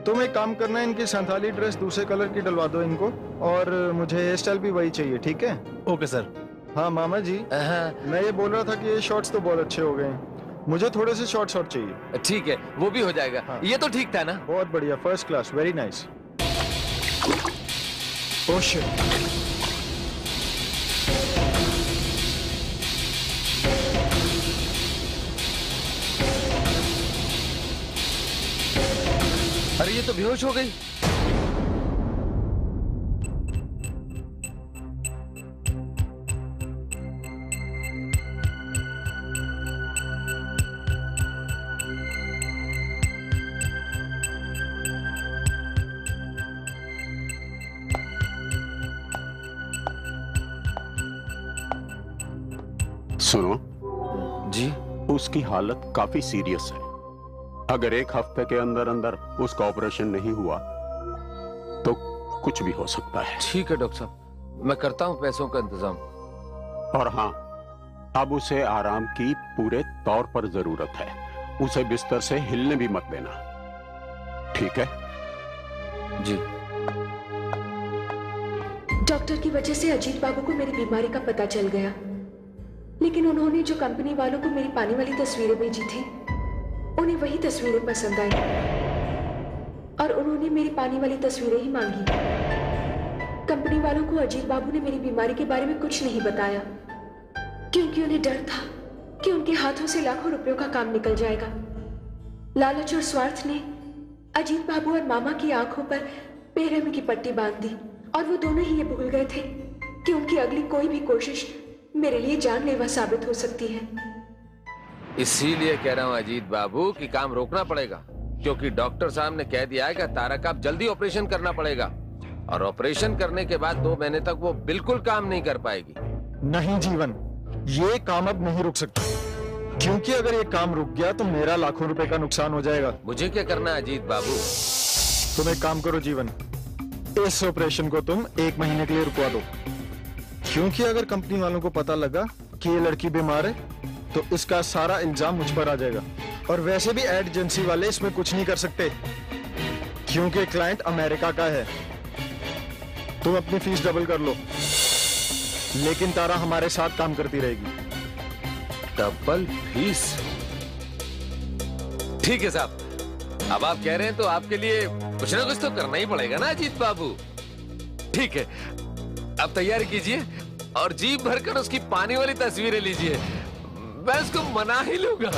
तुम एक काम करना, इनकी संथाली ड्रेस दूसरे कलर की डलवा दो इनको, और मुझे हेयर स्टाइल भी वही चाहिए, ठीक है? Okay sir. हाँ मामा जी, मैं ये बोल रहा था कि ये शॉर्ट्स तो बहुत अच्छे हो गए हैं, मुझे थोड़े से शॉर्ट चाहिए। ठीक है, वो भी हो जाएगा। हाँ। ये तो ठीक था ना? बहुत बढ़िया, first class, very nice. Oh shit, अरे ये तो बेहोश हो गई। सुनो जी, उसकी हालत काफी सीरियस है। अगर एक हफ्ते के अंदर अंदर उसका ऑपरेशन नहीं हुआ तो कुछ भी हो सकता है। ठीक है डॉक्टर साहब, मैं करता हूं पैसों का इंतजाम। और हाँ, अब उसे आराम की पूरे तौर पर जरूरत है, उसे बिस्तर से हिलने भी मत देना, ठीक है? जी। डॉक्टर की वजह से अजीत बाबू को मेरी बीमारी का पता चल गया, लेकिन उन्होंने जो कंपनी वालों को मेरी पानी वाली तस्वीरें भेजी थी, उन्हें वही तस्वीरें पसंद आई और उन्होंने मेरी पानी वाली तस्वीरें ही मांगी। कंपनी वालों को अजीत बाबू ने मेरी बीमारी के बारे में कुछ नहीं बताया, क्योंकि उन्हें डर था कि उनके हाथों से लाखों रुपयों का काम निकल जाएगा। लालच और स्वार्थ ने अजीत बाबू और मामा की आंखों पर बेरहमी की पट्टी बांध दी, और वो दोनों ही ये भूल गए थे कि उनकी अगली कोई भी कोशिश मेरे लिए जानलेवा साबित हो सकती है। इसीलिए कह रहा हूँ अजीत बाबू कि काम रोकना पड़ेगा, क्योंकि डॉक्टर साहब ने कह दिया है कि तारा का अब जल्दी ऑपरेशन करना पड़ेगा, और ऑपरेशन करने के बाद 2 महीने तक वो बिल्कुल काम नहीं कर पाएगी। नहीं जीवन, ये काम अब नहीं रुक सकता, क्योंकि अगर ये काम रुक गया तो मेरा लाखों रुपए का नुकसान हो जाएगा। मुझे क्या करना है अजीत बाबू? तुम एक काम करो जीवन, इस ऑपरेशन को तुम 1 महीने के लिए रुकवा दो, क्योंकि अगर कंपनी वालों को पता लगा कि ये लड़की बीमार है तो इसका सारा इल्जाम मुझ पर आ जाएगा, और वैसे भी एड एजेंसी वाले इसमें कुछ नहीं कर सकते, क्योंकि क्लाइंट अमेरिका का है। तुम अपनी फीस डबल कर लो, लेकिन तारा हमारे साथ काम करती रहेगी। Double fees? ठीक है साहब, अब आप कह रहे हैं तो आपके लिए कुछ ना कुछ तो करना ही पड़ेगा ना अजीत बाबू। ठीक है, अब तैयारी कीजिए और जी भरकर उसकी पानी वाली तस्वीरें लीजिए। मैं उसको मना ही लूंगा।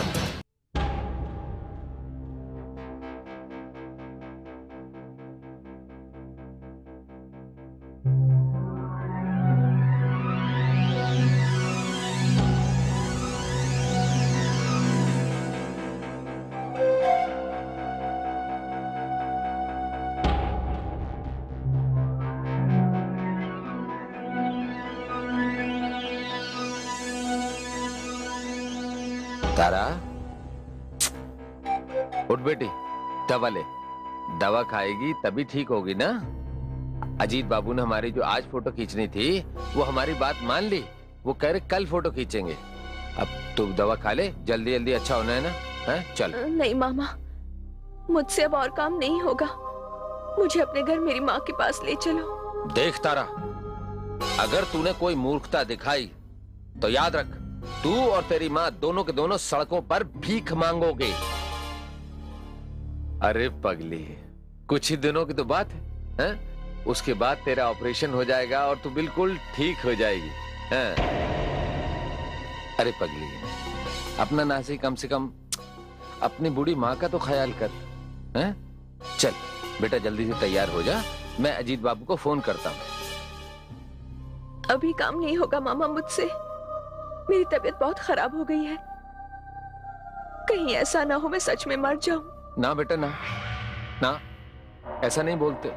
तारा, उठ बेटी, दवा ले। दवा खाएगी तभी ठीक होगी ना। अजीत बाबू ने हमारी जो आज फोटो खींचनी थी वो हमारी बात मान ली। वो कह रहे कल फोटो खींचेंगे। अब तू दवा खा ले, जल्दी जल्दी अच्छा होना है ना। है? चल। नहीं मामा, मुझसे अब और काम नहीं होगा। मुझे अपने घर मेरी माँ के पास ले चलो। देख तारा, अगर तूने कोई मूर्खता दिखाई तो याद रख, तू और तेरी माँ दोनों के दोनों सड़कों पर भीख मांगोगे। अरे पगली, कुछ ही दिनों की तो बात है? उसके बाद तेरा ऑपरेशन हो जाएगा और तू बिल्कुल ठीक हो जाएगी। हैं? अरे पगली, अपना नासी कम से कम अपनी बूढ़ी माँ का तो ख्याल कर। हैं? चल बेटा, जल्दी से तैयार हो जा, मैं अजीत बाबू को फोन करता हूँ। अभी काम नहीं होगा मामा मुझसे। मेरी तबीयत बहुत खराब हो गई है। कहीं ऐसा ना हो मैं सच में मर जाऊं। ना बेटा ना, ना ऐसा नहीं बोलते।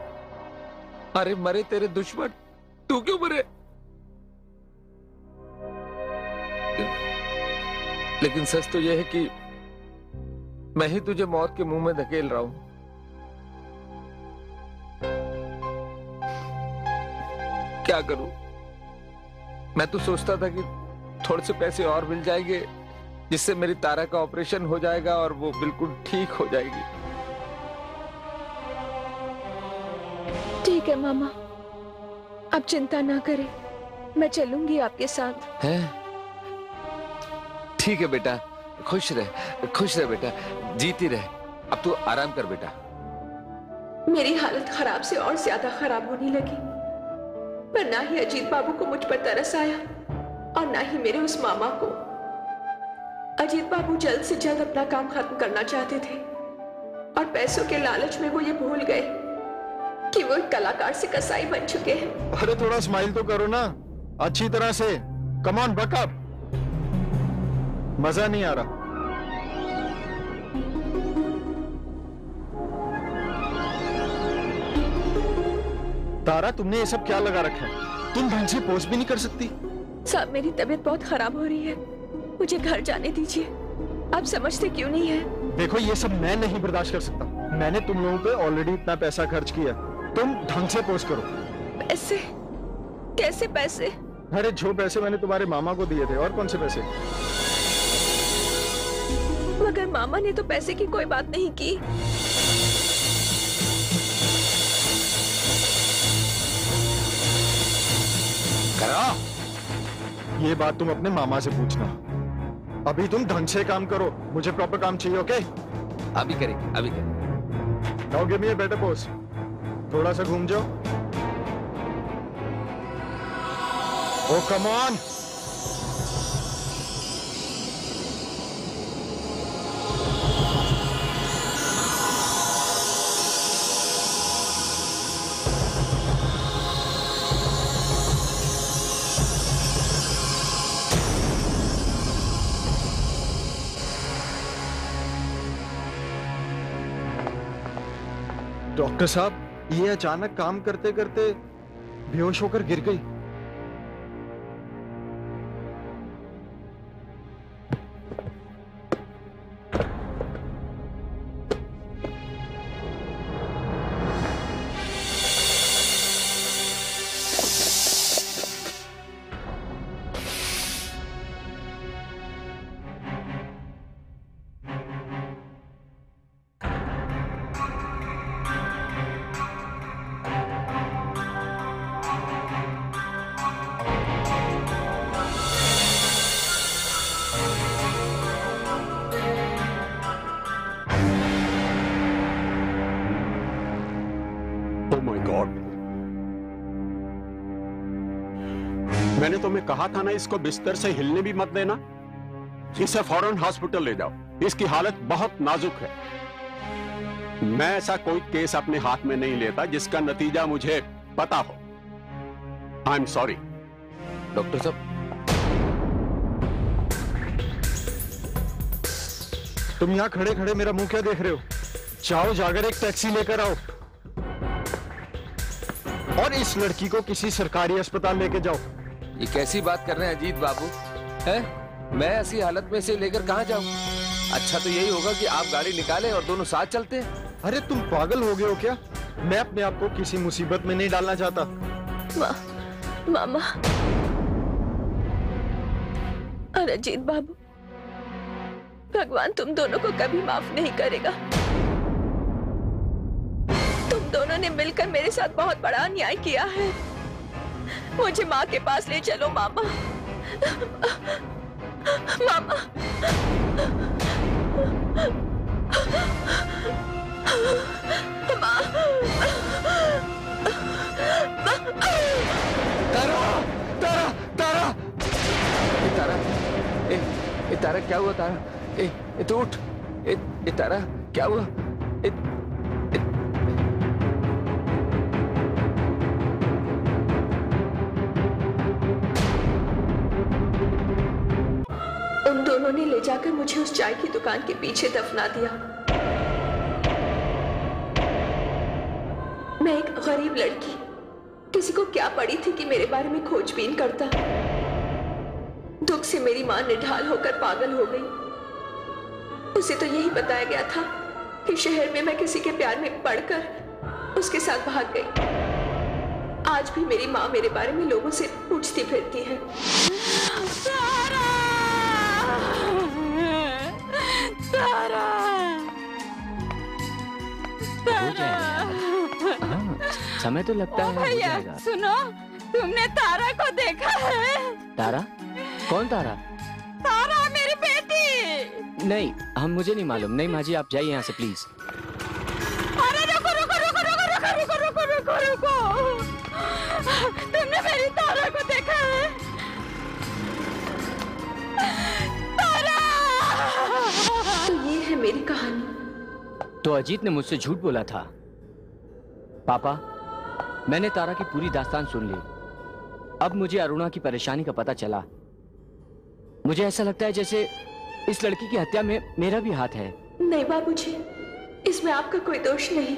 अरे मरे तेरे दुश्मन, तू क्यों मरे? लेकिन सच तो यह है कि मैं ही तुझे मौत के मुंह में धकेल रहा हूं। क्या करूं? मैं तो सोचता था कि थोड़े से पैसे और मिल जाएंगे जिससे मेरी तारा का ऑपरेशन हो जाएगा और वो बिल्कुल ठीक हो जाएगी। ठीक है मामा, अब चिंता ना करें, मैं चलूंगी आपके साथ। हैं? ठीक है बेटा, खुश रह बेटा, जीती रह। अब तू आराम कर बेटा। मेरी हालत खराब से और ज्यादा खराब होने लगी, पर ना ही अजीत बाबू को मुझ पर तरस आया और ना ही मेरे उस मामा को। अजीत बाबू जल्द से जल्द अपना काम खत्म करना चाहते थे और पैसों के लालच में वो ये भूल गए कि वो एक कलाकार से कसाई बन चुके हैं। अरे थोड़ा स्माइल तो करो ना अच्छी तरह से। Come on buck up. मजा नहीं आ रहा। तारा, तुमने ये सब क्या लगा रखा है? तुम ढंग से पोस्ट भी नहीं कर सकती। साहब, मेरी तबीयत बहुत खराब हो रही है, मुझे घर जाने दीजिए। आप समझते क्यों नहीं है? देखो, ये सब मैं नहीं बर्दाश्त कर सकता। मैंने तुम लोगों पे ऑलरेडी इतना पैसा खर्च किया। तुम ढंग से पोस्ट करो। पैसे? कैसे पैसे? अरे जो पैसे मैंने तुम्हारे मामा को दिए थे। और कौन से पैसे? मगर मामा ने तो पैसे की कोई बात नहीं की। ये बात तुम अपने मामा से पूछना। अभी तुम ढंग से काम करो, मुझे प्रॉपर काम चाहिए। ओके? अभी करेंगे, अभी करेंगे। Now give me a better pose. थोड़ा सा घूम जाओ। ओ कम ऑन। डॉक्टर साहब, ये अचानक काम करते करते बेहोश होकर गिर गई। गॉड। मैंने तुम्हें कहा था ना, इसको बिस्तर से हिलने भी मत देना। इसे फौरन हॉस्पिटल ले जाओ, इसकी हालत बहुत नाजुक है। मैं ऐसा कोई केस अपने हाथ में नहीं लेता जिसका नतीजा मुझे पता हो। I am sorry. डॉक्टर साहब, तुम यहाँ खड़े खड़े मेरा मुंह क्या देख रहे हो? जाओ, जाकर एक टैक्सी लेकर आओ और इस लड़की को किसी सरकारी अस्पताल लेके जाओ। ये कैसी बात कर रहे हैं अजीत बाबू? है, मैं ऐसी हालत में इसे लेकर कहाँ जाऊं? अच्छा तो यही होगा कि आप गाड़ी निकालें और दोनों साथ चलते हैं। अरे तुम पागल हो गए हो क्या? मैं अपने आप को किसी मुसीबत में नहीं डालना चाहता। मामा और अजीत बाबू, भगवान तुम दोनों को कभी माफ नहीं करेगा। तुम दोनों ने मिलकर मेरे साथ बहुत बड़ा अन्याय किया है। मुझे माँ के पास ले चलो मामा। मामा, माँ। तारा, तारा, तारा, तारा, तारा क्या हुआ? तारा, तू उठ। तारा क्या हुआ? उन दोनों ने ले जाकर मुझे उस चाय की दुकान के पीछे दफना दिया। मैं एक गरीब लड़की, किसी को क्या पड़ी थी कि मेरे बारे में खोजबीन करता। दुख से मेरी मां निढाल होकर पागल हो गई। उसे तो यही बताया गया था कि शहर में मैं किसी के प्यार में पड़कर उसके साथ भाग गई। आज भी मेरी मां मेरे बारे में लोगों से पूछती फिरती है। तारा, तारा, समय तो लगता है। भैया सुनो, तुमने तारा को देखा है? तारा? कौन तारा? तारा मेरी बेटी। नहीं, मुझे नहीं मालूम। नहीं माँ जी, आप जाइए यहाँ से प्लीज। अरे रुको रुको रुको रुको रुको रुको रुको रुको रुको, तुमने मेरी तारा को देखा है? तारा! तो ये है मेरी कहानी। तो अजीत ने मुझसे झूठ बोला था। पापा, मैंने तारा की पूरी दास्तान सुन ली। अब मुझे अरुणा की परेशानी का पता चला। मुझे ऐसा लगता है जैसे इस लड़की की हत्या में मेरा भी हाथ है। नहीं बाबूजी, इसमें आपका कोई दोष नहीं।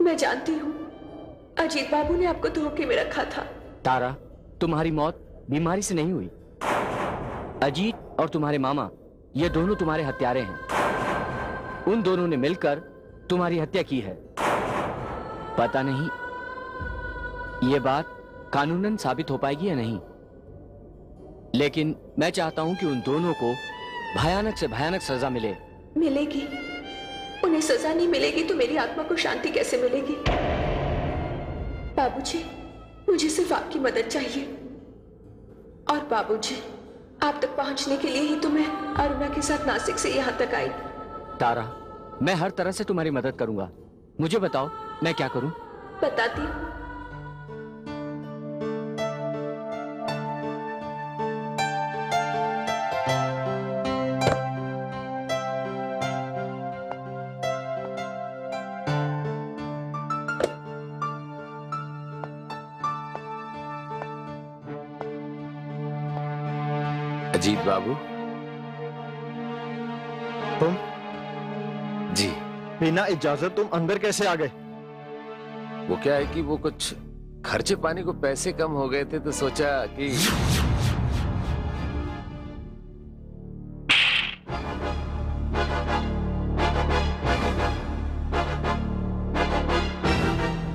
मैं जानती हूँ अजीत बाबू ने आपको धोखे में रखा था। तारा, तुम्हारी मौत बीमारी से नहीं हुई। अजीत और तुम्हारे मामा, ये दोनों तुम्हारे हत्यारे हैं। उन दोनों ने मिलकर तुम्हारी हत्या की है। पता नहीं ये बात कानूनन साबित हो पाएगी या नहीं, लेकिन मैं चाहता हूं कि उन दोनों को भयानक से भयानक सजा मिले। मिलेगी। उन्हें सजा नहीं मिलेगी तो मेरी आत्मा को शांति कैसे मिलेगी? बाबूजी, मुझे सिर्फ आपकी मदद चाहिए। और बाबूजी, आप तक पहुंचने के लिए ही तो मैं अरुणा के साथ नासिक से यहाँ तक आई। तारा, मैं हर तरह से तुम्हारी मदद करूंगा। मुझे बताओ मैं क्या करूं? बताती हूँ। अजीत बाबू। तुम? जी। बिना इजाजत तुम अंदर कैसे आ गए? वो क्या है कि वो कुछ खर्चे पानी को पैसे कम हो गए थे तो सोचा कि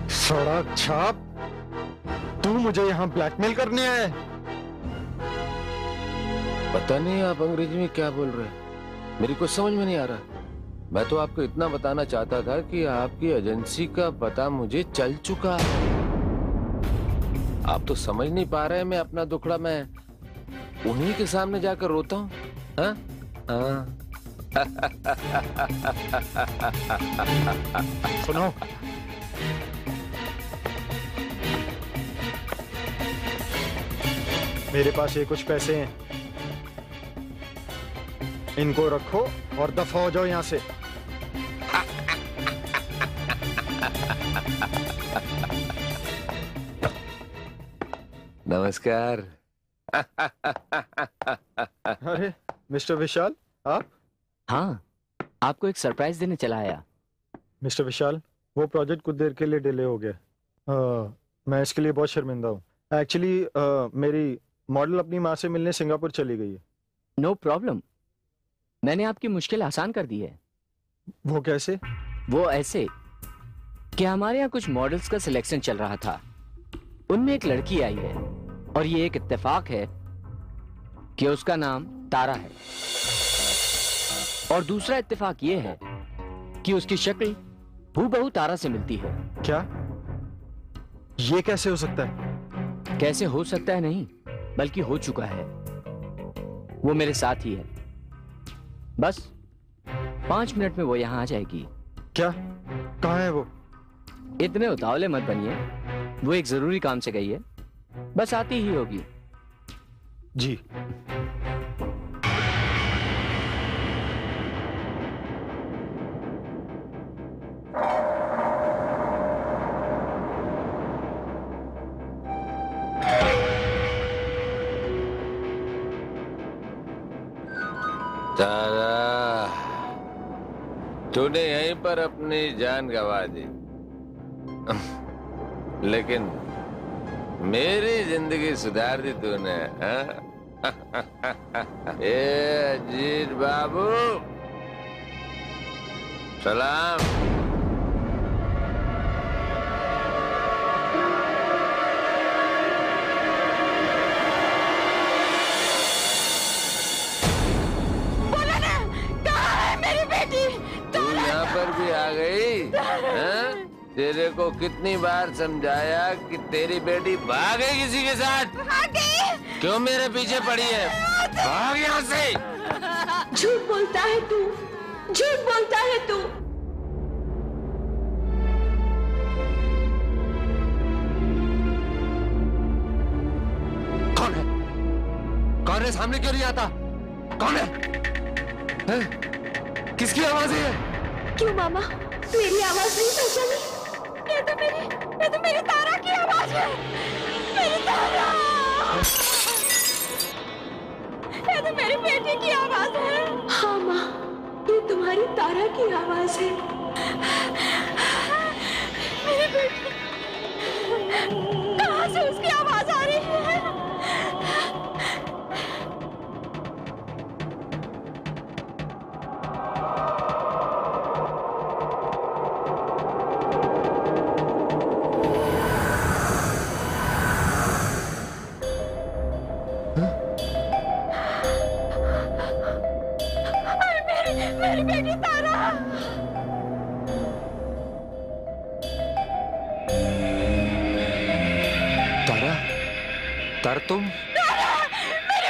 सड़क छाप, तू मुझे यहाँ ब्लैकमेल करने आया है? पता नहीं आप अंग्रेजी में क्या बोल रहे हैं, मेरी कुछ समझ में नहीं आ रहा। मैं तो आपको इतना बताना चाहता था कि आपकी एजेंसी का पता मुझे चल चुका है। आप तो समझ नहीं पा रहे हैं, मैं अपना दुखड़ा मैं उन्हीं के सामने जाकर रोता हूँ। हाँ? हाँ। सुनो, मेरे पास ये कुछ पैसे हैं, इनको रखो और दफा हो जाओ यहाँ से। नमस्कार। अरे मिस्टर विशाल, आप? हाँ, आपको एक सरप्राइज देने चला आया। मिस्टर विशाल, वो प्रोजेक्ट कुछ देर के लिए डिले हो गया। मैं इसके लिए बहुत शर्मिंदा हूँ। एक्चुअली मेरी मॉडल अपनी माँ से मिलने सिंगापुर चली गई है। नो प्रॉब्लम, मैंने आपकी मुश्किल आसान कर दी है। वो कैसे? वो ऐसे कि हमारे यहाँ कुछ मॉडल्स का सिलेक्शन चल रहा था, उनमें एक लड़की आई है और ये एक इत्तेफाक है कि उसका नाम तारा है, और दूसरा इत्तेफाक ये है कि उसकी शक्ल हूबहू तारा से मिलती है। क्या? ये कैसे हो सकता है? कैसे हो सकता है नहीं, बल्कि हो चुका है। वो मेरे साथ ही है, बस 5 मिनट में वो यहां आ जाएगी। क्या? कहाँ है वो? इतने उतावले मत बनिए, वो एक जरूरी काम से गई है, बस आती ही होगी। जी। तारा, तूने यहीं पर अपनी जान गंवा दी, लेकिन मेरी जिंदगी सुधार दी तूने। ए अजीत बाबू, सलाम। तू यहाँ पर भी आ गई? तेरे को कितनी बार समझाया कि तेरी बेटी भाग गई किसी के साथ? क्यों मेरे पीछे पड़ी है? भाग यहाँ से। झूठ बोलता है तू, झूठ बोलता है तू। कौन है? कौन है? सामने क्यों नहीं आता? कौन है? किसकी आवाज है? क्यों मामा, मेरी आवाज नहीं पहचानी? ये तो मेरी तारा की आवाज है। मेरी तारा, ये तो मेरी बेटी की आवाज है। हाँ माँ, ये तुम्हारी तारा की आवाज है। मेरी बेटी, कहाँ से उसकी आवाज आ रही है? मेरी बेटी तारा। तारा, तारा तुम? मेरी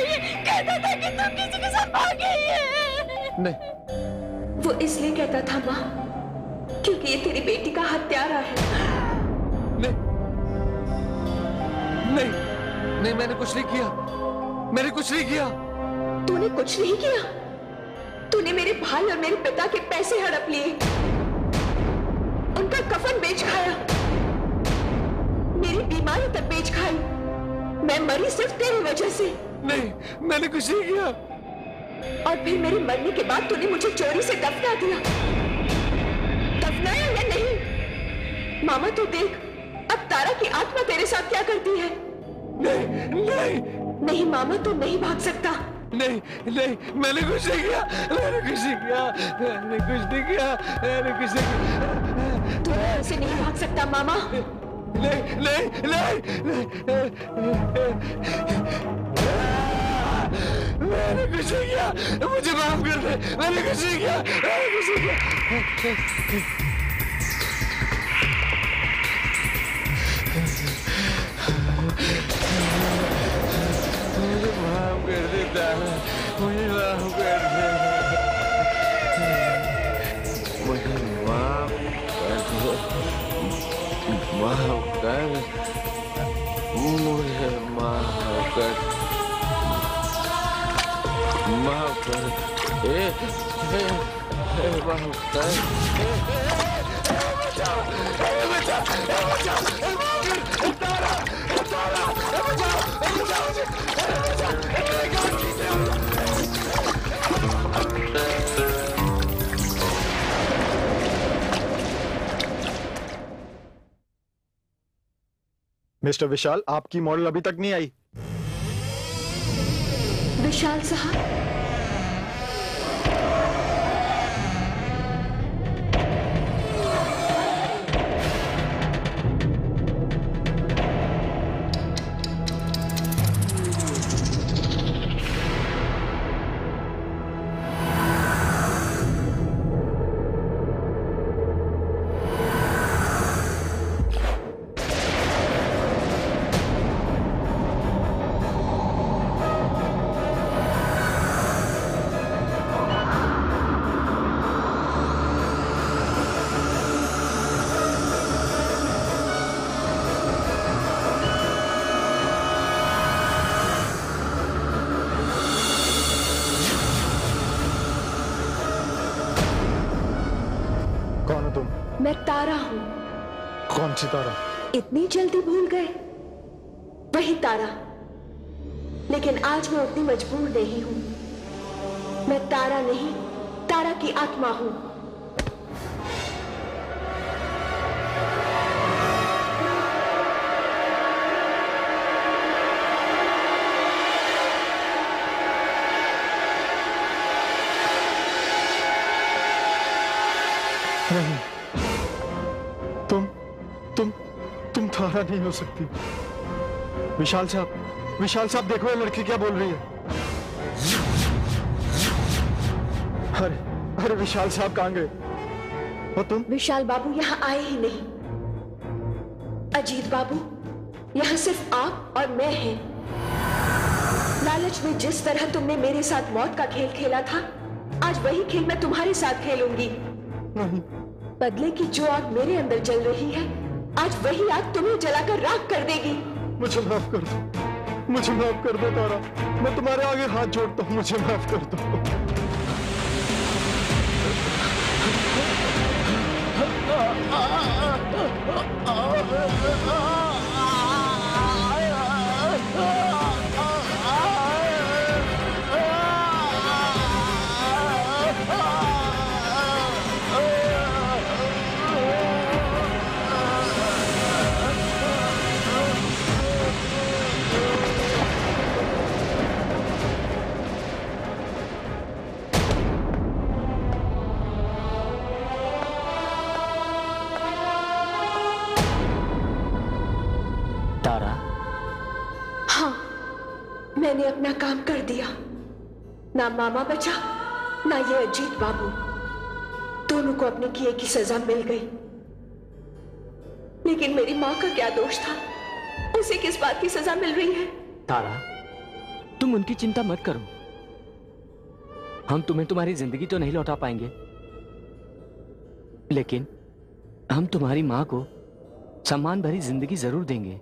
बेटी कहता था कि तुम किसी के साथ भाग गई है। नहीं, वो इसलिए कहता था माँ, क्योंकि ये तेरी बेटी का हत्यारा है। नहीं, नहीं, नहीं, मैंने कुछ नहीं किया। मैंने कुछ नहीं किया। तूने कुछ नहीं किया? तूने मेरे भाई और मेरे पिता के पैसे हड़प लिए, उनका कफन बेच खाया, मेरी बीमारी तक बेच खाई। मैं मरी सिर्फ तेरी वजह से। नहीं, मैंने कुछ नहीं किया। और फिर मेरे मरने के बाद तूने मुझे चोरी से दफना दिया। दफनाया या नहीं? मामा तू देख, अब तारा की आत्मा तेरे साथ क्या करती है। नहीं, नहीं, नहीं मामा, तू नहीं भाग सकता। नहीं, नहीं, मैंने कुछ नहीं किया। मैंने कुछ नहीं किया। मैंने कुछ नहीं किया। मैंने कुछ नहीं किया। तू ऐसे नहीं भाग सकता मामा। नहीं, नहीं, नहीं, मैंने कुछ नहीं किया। मुझे माफ कर दे। मैंने कुछ नहीं किया। मैंने कुछ नहीं किया। मुझे माफ कर देता है। मुझे माफ कर दे। मुझे माफ कर दो। माफ कर। मुझे माफ कर, माफ कर, माफ कर। मिस्टर विशाल, आपकी मॉडल अभी तक नहीं आई। विशाल साहब, कौन हो तुम? मैं तारा हूँ। कौन सी तारा? इतनी जल्दी भूल गए? वही तारा। लेकिन आज मैं उतनी मजबूर नहीं हूँ। मैं तारा नहीं, तारा की आत्मा हूँ। नहीं, तुम तारा नहीं हो सकती। विशाल साहब देखो ये लड़की क्या बोल रही है। अरे विशाल साहब कहां गए? और तुम? विशाल बाबू यहाँ आए ही नहीं। अजीत बाबू, यहाँ सिर्फ आप और मैं हैं। लालच में जिस तरह तुमने मेरे साथ मौत का खेल खेला था, आज वही खेल मैं तुम्हारे साथ खेलूंगी। नहीं। बदले की जो आग मेरे अंदर जल रही है, आज वही आग तुम्हें जलाकर राख कर देगी। मुझे माफ कर दो, मुझे माफ कर दो तारा। मैं तुम्हारे आगे हाथ जोड़ता हूँ, मुझे माफ कर दो। मैंने अपना काम कर दिया। ना मामा बचा, ना ये अजीत बाबू। दोनों को अपने किए की सजा मिल गई। लेकिन मेरी माँ का क्या दोष था? उसे किस बात की सजा मिल रही है? तारा, तुम उनकी चिंता मत करो। हम तुम्हें तुम्हारी जिंदगी तो नहीं लौटा पाएंगे, लेकिन हम तुम्हारी माँ को सम्मान भरी जिंदगी जरूर देंगे।